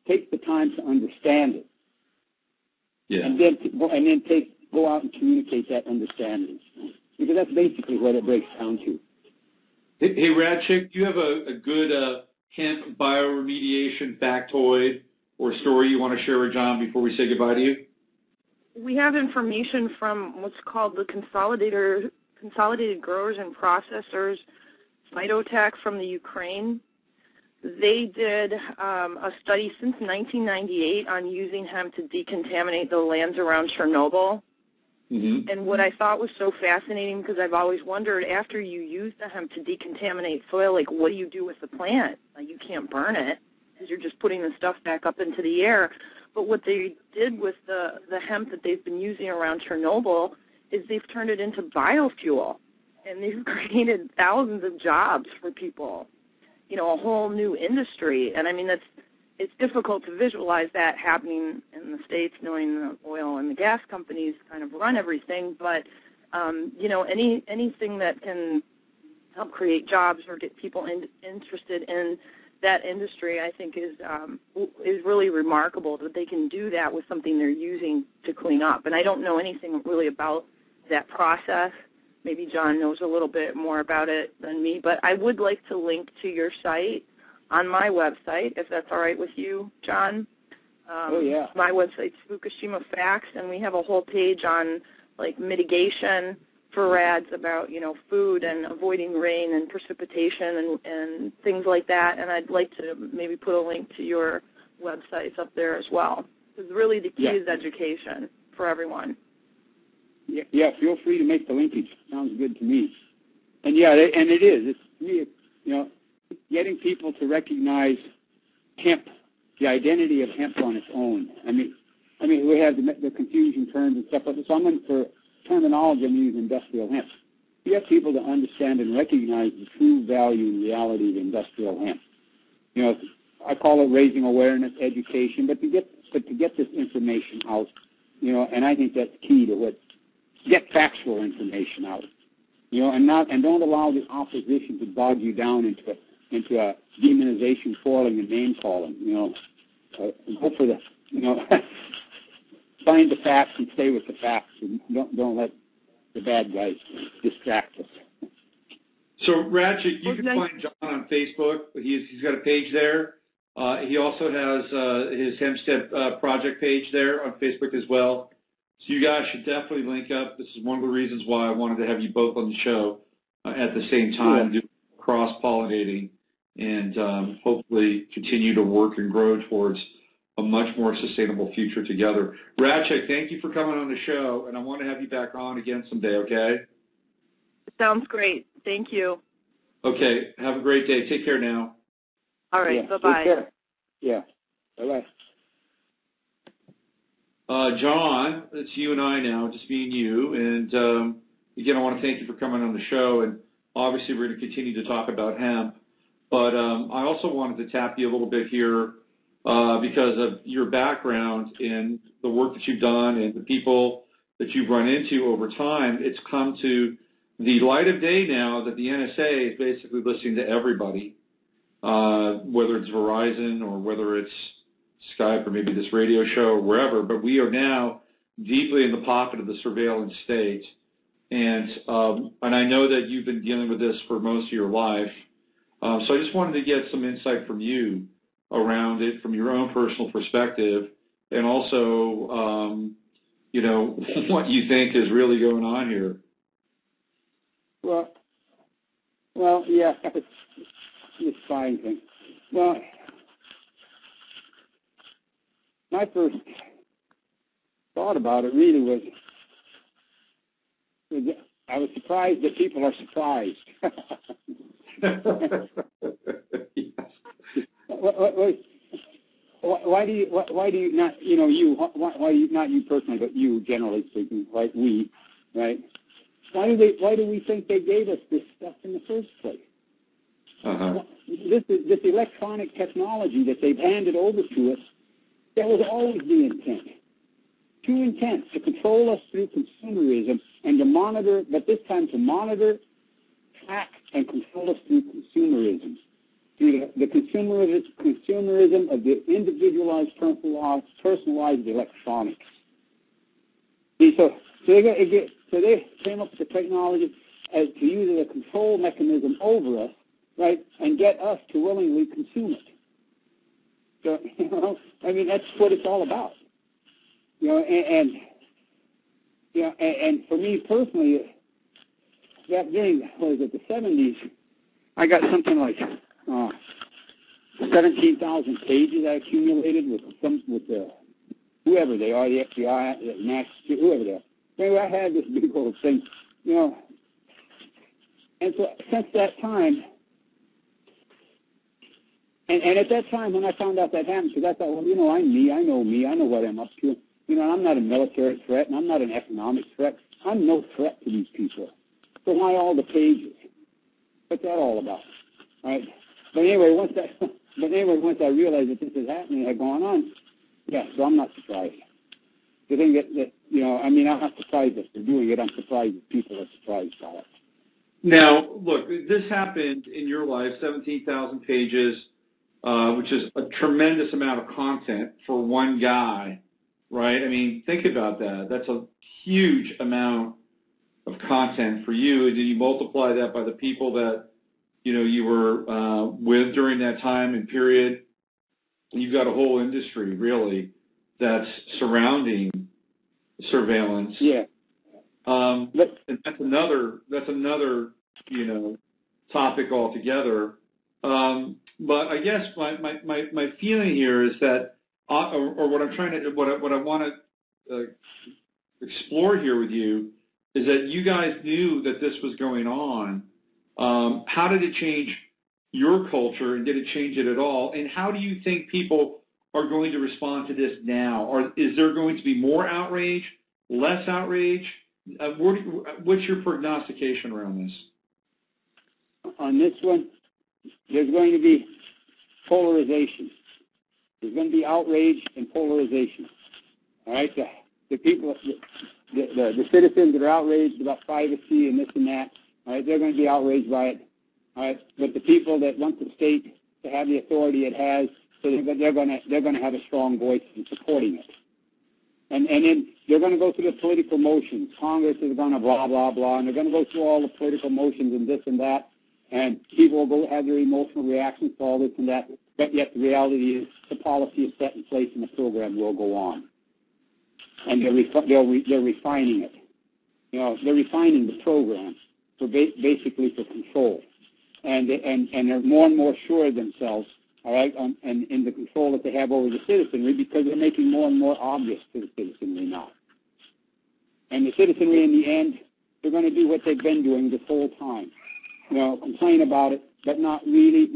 S3: Take the time to understand it. Yeah. And then go out and communicate that understanding. Because that's basically what it breaks down to.
S2: Hey RadChick, do you have a good hemp bio-remediation factoid or story you want to share with John before we say goodbye to you?
S1: We have information from what's called the Consolidated Growers and Processors Phytotech from the Ukraine. They did a study since 1998 on using hemp to decontaminate the lands around Chernobyl. Mm-hmm. And what I thought was so fascinating, because I've always wondered, after you use the hemp to decontaminate soil, like what do you do with the plant? Like, you can't burn it because you're just putting the stuff back up into the air. But what they did with the hemp that they've been using around Chernobyl is they've turned it into biofuel. And they've created thousands of jobs for people, a whole new industry. And, I mean, it's difficult to visualize that happening in the States, knowing the oil and the gas companies kind of run everything. But, anything that can help create jobs or get people interested in that industry, I think, is really remarkable that they can do that with something they're using to clean up. And I don't know anything really about that process. Maybe John knows a little bit more about it than me, but I would like to link to your site on my website, if that's all right with you, John.
S3: Oh, yeah.
S1: My website's Fukushima Facts, and we have a whole page on, like, mitigation for Rads about, food and avoiding rain and precipitation and things like that. And I'd like to maybe put a link to your websites up there as well. Because really the key is education for everyone.
S3: Yeah, feel free to make the linkage. Sounds good to me. And and it is. It's to me, getting people to recognize hemp, the identity of hemp on its own. I mean, we have the confusion terms and stuff, but for terminology, I'm using industrial hemp. You have people to understand and recognize the true value and reality of industrial hemp. I call it raising awareness, education, but to get this information out, and I think that's key to get factual information out, and don't allow the opposition to bog you down into a demonization, quarreling, and name calling. Go for the find the facts and stay with the facts, and don't let the bad guys distract us.
S2: So RadChick, you can find John on Facebook. He's got a page there. He also has his Hempstead project page there on Facebook as well. So you guys should definitely link up. This is one of the reasons why I wanted to have you both on the show at the same time, do cross-pollinating, and hopefully continue to work and grow towards a much more sustainable future together. RadChick, thank you for coming on the show, and I want to have you back on again someday, okay?
S1: Sounds great. Thank you.
S2: Okay. Have a great day. Take care now.
S1: All right. Bye-bye.
S3: Yeah. Bye-bye.
S2: John, it's you and I now, just me and you. And again, I want to thank you for coming on the show. And obviously, we're going to continue to talk about hemp. But I also wanted to tap you a little bit here because of your background and the work that you've done and the people that you've run into over time. It's come to the light of day now that the NSA is basically listening to everybody, whether it's Verizon or whether it's Skype or maybe this radio show or wherever, but we are now deeply in the pocket of the surveillance state. And I know that you've been dealing with this for most of your life. So I just wanted to get some insight from you around it, from your own personal perspective, and also, you know, what you think is really going on here.
S3: Well, yeah, it's fine thing. Well, my first thought about it really was I was surprised that people are surprised. Why do you not, you know, why do you, not you personally, but you generally speaking, like we, right? Why do we think they gave us this stuff in the first place?
S2: Uh-huh.
S3: This electronic technology that they've handed over to us, that was always the intent. Two intents: to control us through consumerism and to monitor, but this time to monitor, track, and control us through consumerism. Through the consumerism of the individualized, personalized electronics. See, so they came up with the technology as to use it as a control mechanism over us, right, and get us to willingly consume it. So, you know, I mean, that's what it's all about. You know, and for me personally, that during, what was it, the 70s, I got something like 17,000 pages I accumulated with whoever they are, the FBI, the NAC, whoever they are. Anyway, I had this big old thing, you know, and so since that time, and at that time when I found out that happened, because I thought, well, you know, I'm me, I know what I'm up to. You know, I'm not a military threat, and I'm not an economic threat. I'm no threat to these people. So why all the pages? What's that all about? All right. But anyway, once I realized that this is happening, had gone on, yeah, so I'm not surprised. The thing that you know, I mean, I'm not surprised that they're doing it. I'm surprised that people are surprised by it.
S2: Now, look, this happened in your life, 17,000 pages, which is a tremendous amount of content for one guy, right? I mean, think about that. That's a huge amount of content for you, and then you multiply that by the people that, you know, you were with during that time and period. You've got a whole industry, really, that's surrounding surveillance.
S3: Yeah.
S2: And that's another, you know, topic altogether. But I guess my feeling here is that, or what I'm trying to, what I want to explore here with you is that you guys knew that this was going on. How did it change your culture, and did it change it at all? And how do you think people are going to respond to this now? Or is there going to be more outrage, less outrage? What's your prognostication around this?
S3: On this one, there's going to be polarization. There's going to be outrage and polarization. All right, the people, the citizens that are outraged about privacy and this and that, all right, they're going to be outraged by it. All right, but the people that want the state to have the authority it has, so they're going to have a strong voice in supporting it. And then they're going to go through the political motions. Congress is going to blah, blah, blah, and they're going to go through all the political motions and this and that, and people will go have their emotional reactions to all this and that, but yet the reality is the policy is set in place and the program will go on. And they're refining it. You know, they're refining the program for basically for control. And they're more and more sure of themselves, all right, and in the control that they have over the citizenry, because they're making more and more obvious to the citizenry now. And the citizenry, in the end, they're going to do what they've been doing this whole time. You know, complain about it, but not really.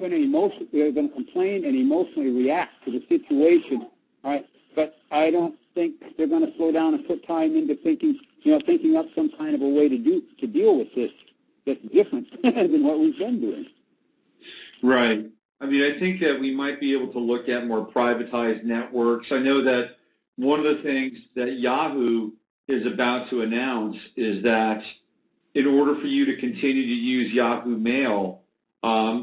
S3: they're going to complain and emotionally react to the situation, all right? But I don't think they're going to slow down and put time into thinking up some kind of a way to deal with this that's different than what we've been doing.
S2: Right. I mean, I think that we might be able to look at more privatized networks. I know that one of the things that Yahoo is about to announce is that in order for you to continue to use Yahoo Mail,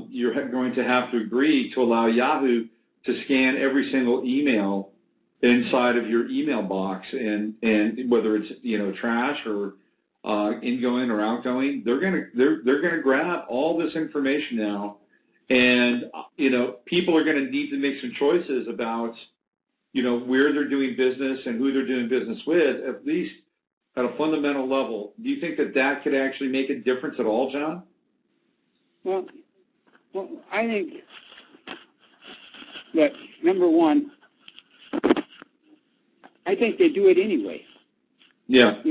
S2: you're going to have to agree to allow Yahoo to scan every single email inside of your email box, and whether it's trash or ingoing or outgoing, they're gonna grab all this information now, and people are going to need to make some choices about where they're doing business and who they're doing business with, at least at a fundamental level. Do you think that could actually make a difference at all, John?
S3: Well, I think that, number one, I think they do it anyway.
S2: Yeah.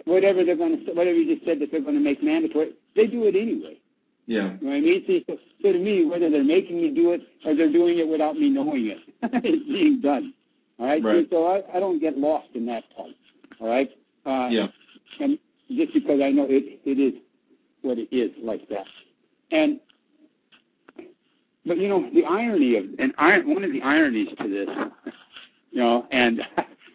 S3: Whatever you just said that they're going to make mandatory, they do it anyway.
S2: Yeah.
S3: You know what I mean? So to me, whether they're making me do it or they're doing it without me knowing it, it's being done. All right?
S2: Right.
S3: So I don't get lost in that part. All right?
S2: Yeah.
S3: And just because I know it is what it is like that. But the irony one of the ironies to this, and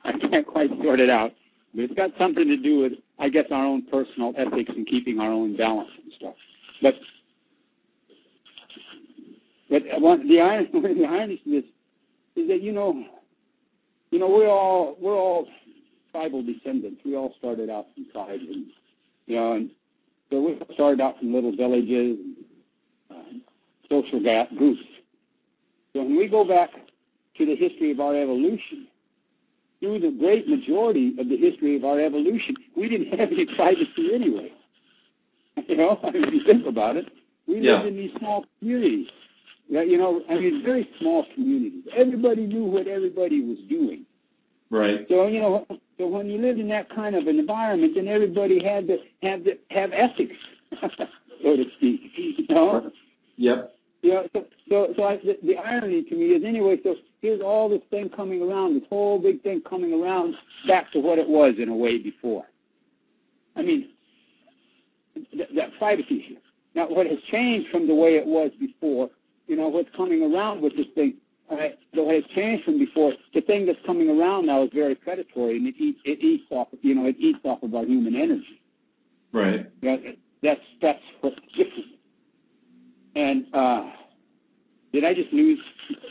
S3: I can't quite sort it out, but it's got something to do with, I guess, our own personal ethics and keeping our own balance and stuff. But one of the ironies to this is that we're all tribal descendants. We all started out from tribes, and so we started out from little villages, and social groups. So when we go back to the history of our evolution, through the great majority of the history of our evolution, we didn't have any privacy anyway. If you think about it, we lived in these small communities. Very small communities. Everybody knew what everybody was doing.
S2: Right.
S3: So, so when you lived in that kind of an environment, then everybody had to have ethics, so to speak.
S2: Yep.
S3: The irony to me is, anyway, so here's all this thing coming around, this whole big thing coming around back to what it was in a way before. I mean, that privacy issue. Now, what has changed from the way it was before, what's coming around with this thing, what has changed from before, the thing that's coming around now is very predatory, and it eats off of our human energy.
S2: Right.
S3: That's what's different. And did I just lose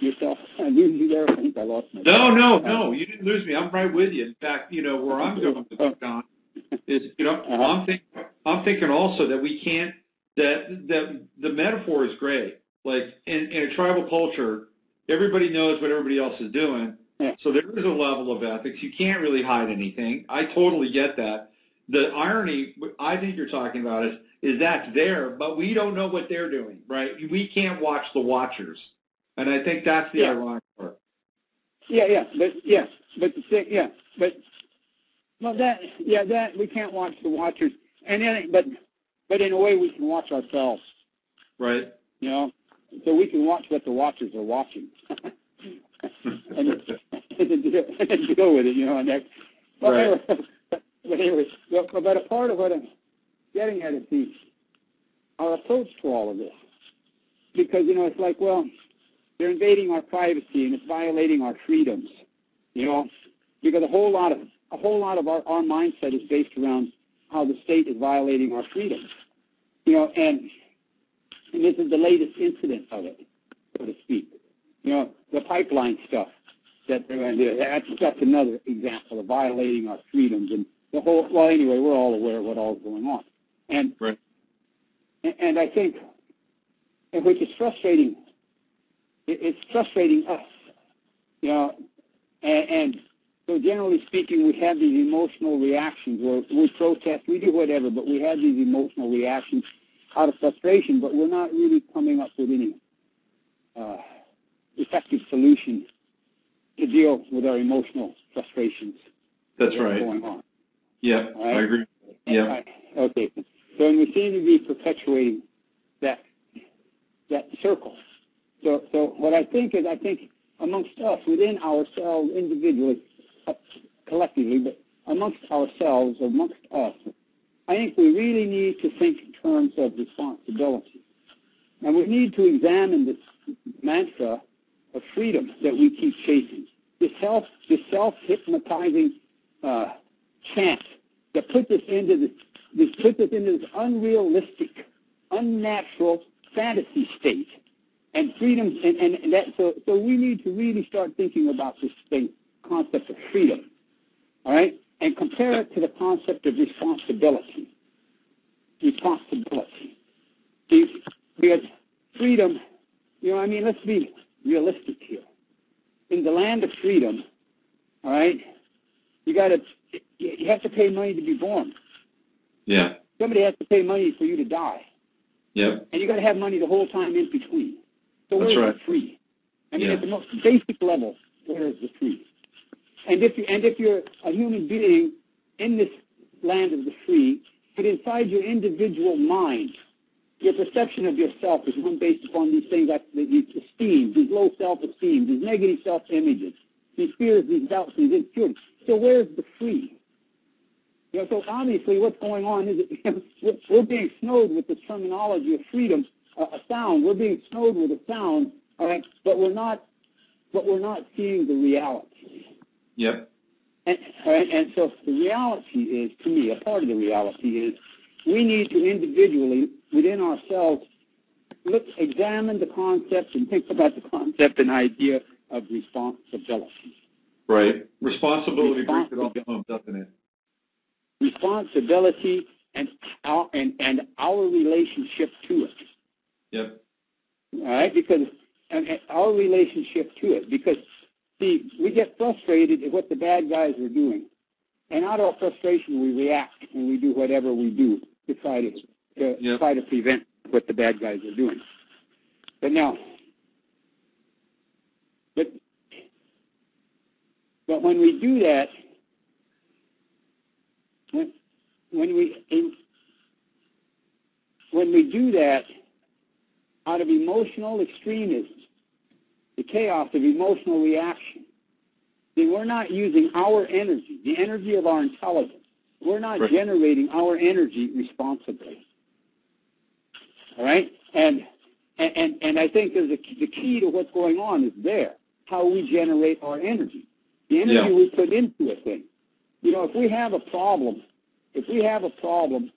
S3: yourself? I lose you there? I think I lost myself.
S2: No, you didn't lose me. I'm right with you. In fact, where I'm going with this, John, is I'm thinking also that we can't, that the metaphor is great. Like in a tribal culture, everybody knows what everybody else is doing, so there is a level of ethics. You can't really hide anything. I totally get that. The irony I think you're talking about is that's there, but we don't know what they're doing, right? We can't watch the watchers, and I think that's the ironic part.
S3: That we can't watch the watchers, but in a way we can watch ourselves,
S2: right?
S3: So we can watch what the watchers are watching, and deal with it, and that.
S2: Right.
S3: But anyway, but a part of what I'm getting at is our approach to all of this, because it's like, well, they're invading our privacy and it's violating our freedoms, because a whole lot of our mindset is based around how the state is violating our freedoms, and this is the latest incident of it, so to speak, the pipeline stuff that they're going to do. That's another example of violating our freedoms. And the whole, well, anyway, we're all aware of what all is going on. And
S2: right.
S3: And I think, which is frustrating, it's frustrating us, and so generally speaking, we have these emotional reactions where we protest, we do whatever, but we have these emotional reactions out of frustration, but we're not really coming up with any effective solution to deal with our emotional frustrations.
S2: That's right.
S3: Going on.
S2: Yeah, right? I agree. Yeah.
S3: Okay. So we seem to be perpetuating that that circle. So what I think is, amongst us, within ourselves individually, collectively, but amongst ourselves, amongst us, I think we really need to think in terms of responsibility. And we need to examine this mantra of freedom that we keep chasing. This self-hypnotizing chant that puts us into this unrealistic, unnatural fantasy state. And freedom, and that, so we need to really start thinking about this concept of freedom, all right, and compare it to the concept of responsibility. Responsibility. Because freedom, let's be realistic here. In the land of freedom, all right, you have to pay money to be born.
S2: Yeah.
S3: Somebody has to pay money for you to die.
S2: Yep.
S3: And you got to have money the whole time in between. So
S2: That's
S3: where is
S2: right.
S3: the free?
S2: Yeah.
S3: At the most basic level, where is the free? And if you're a human being in this land of the free, but inside your individual mind, your perception of yourself is one based upon these things like these esteem, these low self-esteem, these negative self-images, these fears, these doubts, these insecurities. So where's the free? So obviously what's going on is that we're being snowed with this terminology of freedom, a sound. We're being snowed with a sound, all right, but we're not seeing the reality.
S2: Yep.
S3: And so the reality is, to me, a part of the reality is we need to individually, within ourselves, examine the concept and think about the concept and idea of responsibility.
S2: Right. Responsibility brings it all home, doesn't it?
S3: Responsibility and our relationship to it.
S2: Yep.
S3: All right, because our relationship to it, because see, we get frustrated at what the bad guys are doing, and out of our frustration, we react and we do whatever we do to try to prevent what the bad guys are doing. But when we do that, when we do that out of emotional extremism, the chaos of emotional reaction, then we're not using our energy, the energy of our intelligence. We're not generating our energy responsibly. All right? And I think the key to what's going on is there, how we generate our energy. The energy we put into a thing. If we have a problem,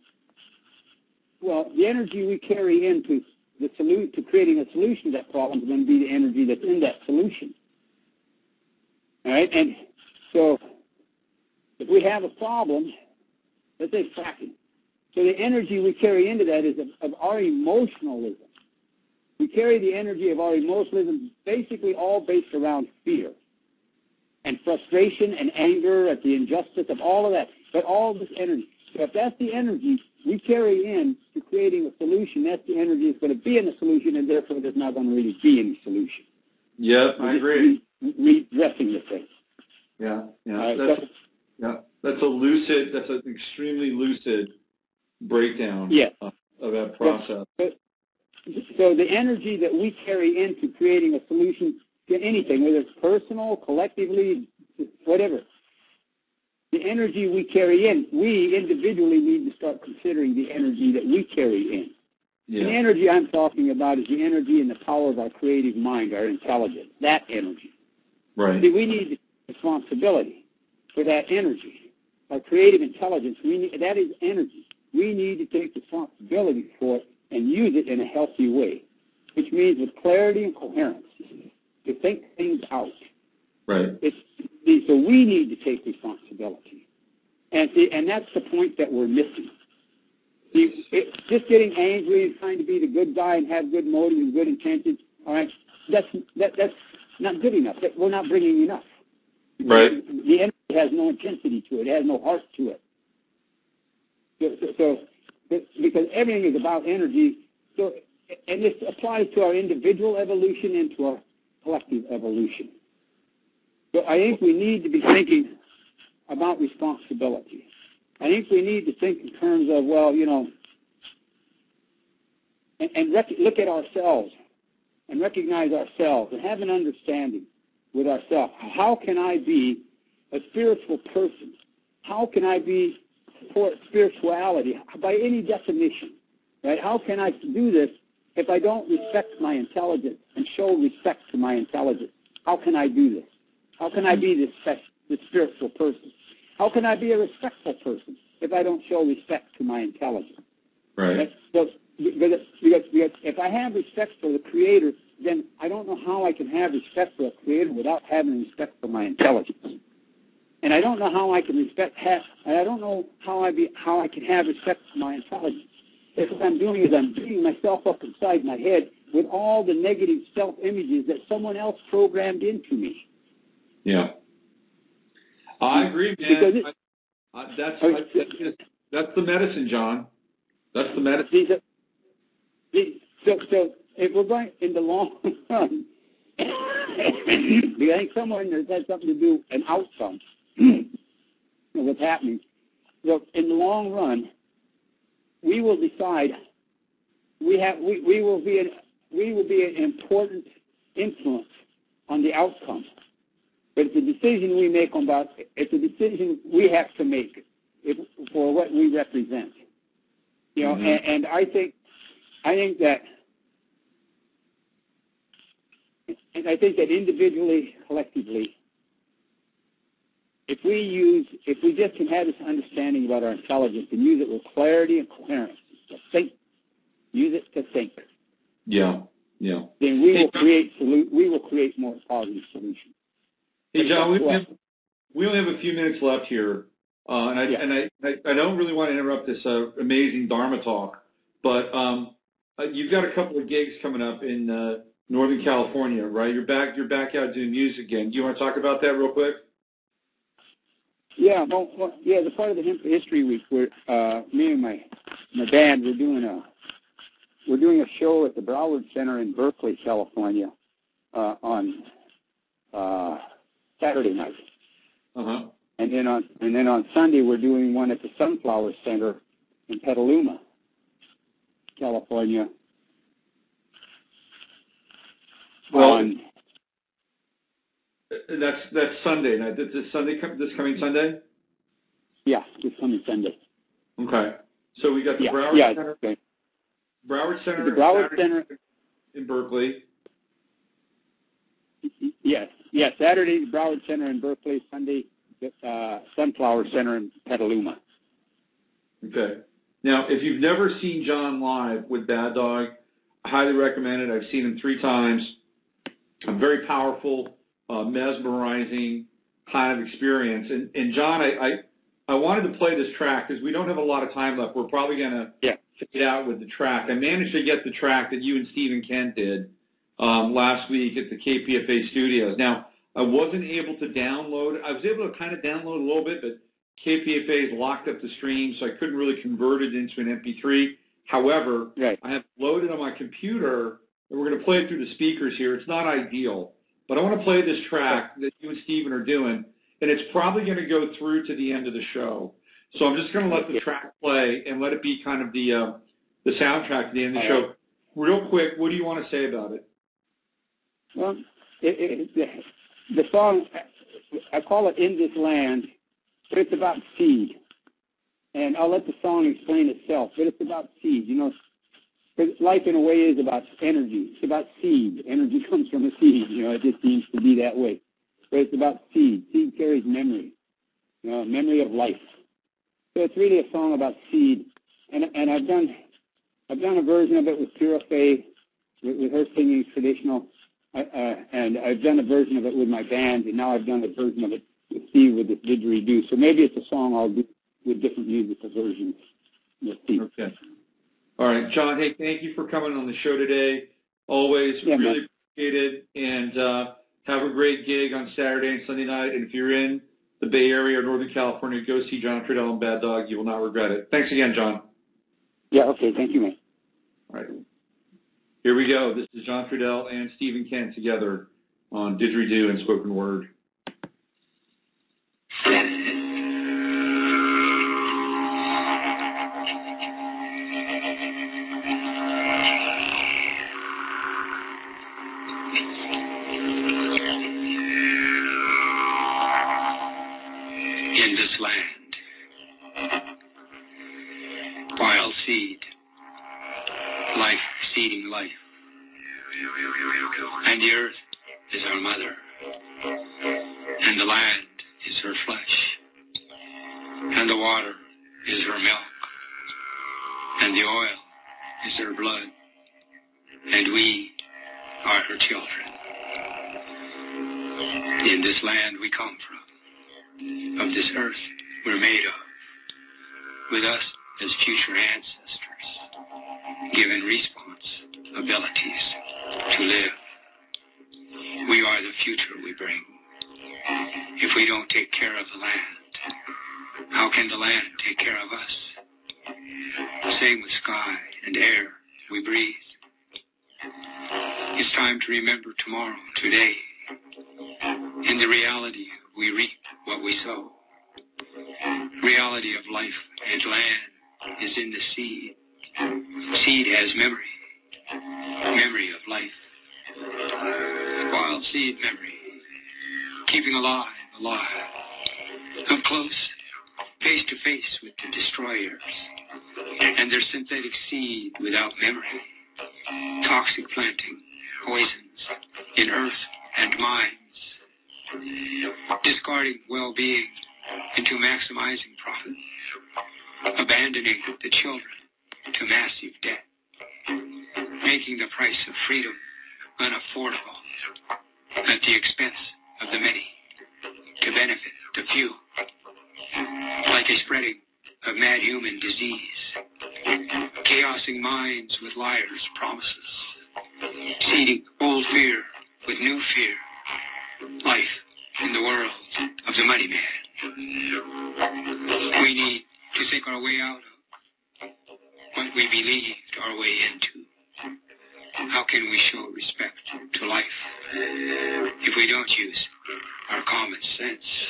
S3: well, the energy we carry into to creating a solution to that problem is going to be the energy that's in that solution. All right? And so if we have a problem, let's say fracking. So the energy we carry into that is of our emotionalism. We carry the energy of our emotionalism basically all based around fear and frustration and anger at the injustice of all of that. But all this energy. So if that's the energy we carry in to creating a solution, that's the energy that's going to be in the solution, and therefore there's not going to really be any solution.
S2: Yep, I agree.
S3: Redressing the thing.
S2: Yeah.
S3: Right,
S2: That's an extremely lucid breakdown of that process.
S3: So the energy that we carry into creating a solution to anything, whether it's personal, collectively, whatever, the energy we carry in, we individually need to start considering the energy that we carry in. Yeah. And the energy I'm talking about is the energy and the power of our creative mind, our intelligence, that energy.
S2: Right.
S3: See, we need responsibility for that energy. Our creative intelligence, that is energy. We need to take responsibility for it and use it in a healthy way, which means with clarity and coherence, to think things out.
S2: Right.
S3: So we need to take responsibility. And that's the point that we're missing. See, just getting angry and trying to be the good guy and have good motives and good intentions, all right, that's not good enough. We're not bringing enough.
S2: Right.
S3: The energy has no intensity to it. It has no heart to it. So because everything is about energy, and this applies to our individual evolution and to our collective evolution. So I think we need to be thinking about responsibility. I think we need to think in terms of, well, and look at ourselves. and recognize ourselves and have an understanding with ourselves. How can I be a spiritual person? How can I support spirituality by any definition? Right? How can I do this if I don't respect my intelligence and show respect to my intelligence? How can I do this? How can I be this spiritual person? How can I be a respectful person if I don't show respect to my intelligence?
S2: Right.
S3: So, because if I have respect for the Creator, then I don't know how I can have respect for a Creator without having respect for my intelligence. And I don't know how I can I don't know how I can have respect for my intelligence. If what I'm doing is I'm beating myself up inside my head with all the negative self-images that someone else programmed into me.
S2: Yeah. I agree, man. That's the medicine, John. That's the medicine.
S3: So if we're going in the long run, I think someone that has something to do an outcome of what's happening. So in the long run, we will decide. We will be an important influence on the outcome. But it's a decision we make it's a decision we have to make for what we represent. You know, and I think that individually, collectively, if we just can have this understanding about our intelligence and use it with clarity and coherence, use it to think.
S2: Yeah, yeah.
S3: Then we will create more positive solutions.
S2: Hey, John, we only have a few minutes left here, and I don't really want to interrupt this amazing Dharma talk, but you've got a couple of gigs coming up in Northern California, right? You're back out doing music again. Do you want to talk about that real quick?
S3: Yeah, well, the part of the Hemp History Week, where me and my band we're doing a show at the Broward Center in Berkeley, California, on Saturday night.
S2: Uh-huh.
S3: And then on Sunday we're doing one at the Sunflower Center in Petaluma, California.
S2: Well, that's Sunday. Now, this coming Sunday?
S3: Yeah, this coming Sunday.
S2: Okay. So we got the Broward Center.
S3: Okay.
S2: Broward Center.
S3: The Broward Center
S2: in Berkeley.
S3: Yes. Saturday, Broward Center in Berkeley. Sunday, Sunflower Center in Petaluma.
S2: Okay. Now, if you've never seen John live with Bad Dog, I highly recommend it. I've seen him 3 times. A very powerful, mesmerizing kind of experience. And John, I wanted to play this track because we don't have a lot of time left. We're probably going to fade out with the track. I managed to get the track that you and Stephen Kent did last week at the KPFA studios. Now, I wasn't able to download it. I was able to kind of download a little bit, but KPFA has locked up the stream, so I couldn't really convert it into an MP3. However, I have it loaded on my computer, and we're going to play it through the speakers here. It's not ideal, but I want to play this track that you and Stephen are doing, and it's probably going to go through to the end of the show. So I'm just going to let the track play and let it be kind of the soundtrack to the end of the show. Real quick, what do you want to say about it?
S3: Well, the song, I call it In This Land, but it's about seed. And I'll let the song explain itself, but it's about seed. You know, because life in a way is about energy. It's about seed. Energy comes from a seed. You know, it just seems to be that way. But it's about seed. Seed carries memory, you know, memory of life. So it's really a song about seed. And I've done a version of it with Pura Fay, with her singing traditional. And I've done a version of it with my band, and now I've done a version of it with Steve with this didgeridoo. So maybe it's a song I'll do with different musical versions with Steve.
S2: Okay. All right, John, hey, thank you for coming on the show today. Always really appreciate it. And have a great gig on Saturday and Sunday night. And if you're in the Bay Area or Northern California, go see John Trudell and Bad Dog. You will not regret it. Thanks again, John.
S3: Yeah, okay. Thank you, man.
S2: All right. Here we go. This is John Trudell and Stephen Kent together on Didgeridoo and Spoken Word.
S4: land. Wild seed, life seeding life. And the earth is our mother, and the land is her flesh, and the water is her milk, and the oil is her blood, and we are her children. In this land we come from, of this earth we're made of, with us as future ancestors, given responsibilities to live. We are the future we bring. If we don't take care of the land, how can the land take care of us? Same with sky and air we breathe. It's time to remember tomorrow, today. In the reality, we reap what we sow. Reality of life and land is in the seed. Seed has memory, memory of life. Wild seed memory, keeping alive, up close, face to face with the destroyers, and their synthetic seed without memory, toxic planting, poisons in earth and minds, discarding well-being into maximizing profit, abandoning the children to massive debt, making the price of freedom unaffordable at the expense of the many to benefit the few, like a spreading of mad human disease, chaosing minds with liars' promises, seeding old fear with new fear, life in the world of the money man. We need to think our way out of what we believed our way into. How can we show respect to life if we don't use our common sense?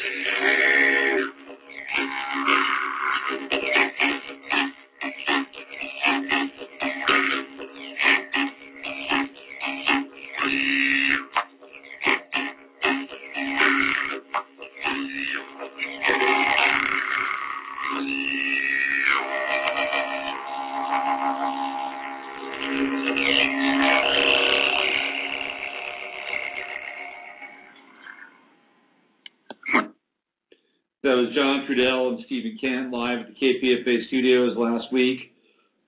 S2: That was John Trudell and Stephen Kent live at the KPFA studios last week,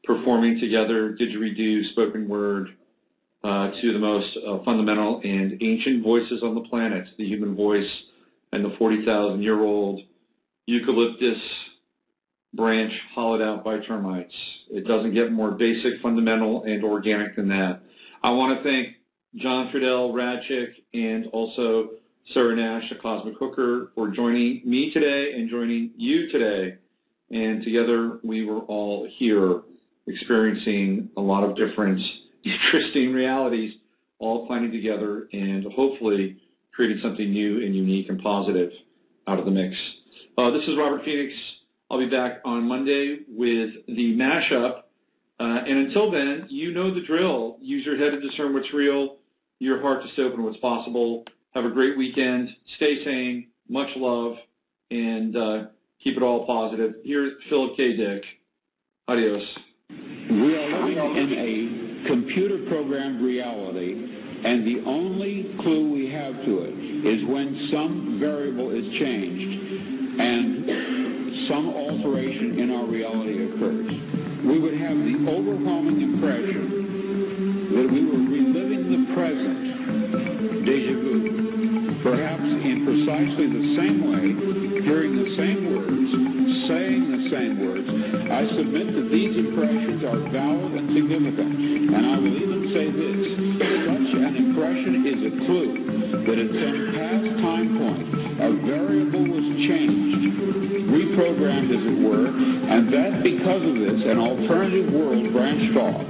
S2: performing together didgeridoo, spoken word, two of the most fundamental and ancient voices on the planet, the human voice and the 40,000-year-old eucalyptus branch hollowed out by termites. It doesn't get more basic, fundamental, and organic than that. I want to thank John Trudell, RadChick, and also Sarah Nash, the Cosmic Hooker, for joining me today and joining you today. And together we were all here experiencing a lot of different interesting realities, all planning together and hopefully creating something new and unique and positive out of the mix. This is Robert Phoenix. I'll be back on Monday with the mashup. And until then, you know the drill. Use your head to discern what's real, your heart to stay open to what's possible. Have a great weekend. Stay sane. Much love. And keep it all positive. Here's Philip K. Dick. Adios.
S3: We are living in a computer-programmed reality, and the only clue we have to it is when some variable is changed and some alteration in our reality occurs. We would have the overwhelming impression that we were reliving the present, déjà vu, perhaps in precisely the same way, hearing the same words, saying the same words. I submit that these impressions are valid and significant, and I will even say this: such an impression is a clue that at some past time point a variable was changed, reprogrammed as it were, and that because of this an alternative world branched off.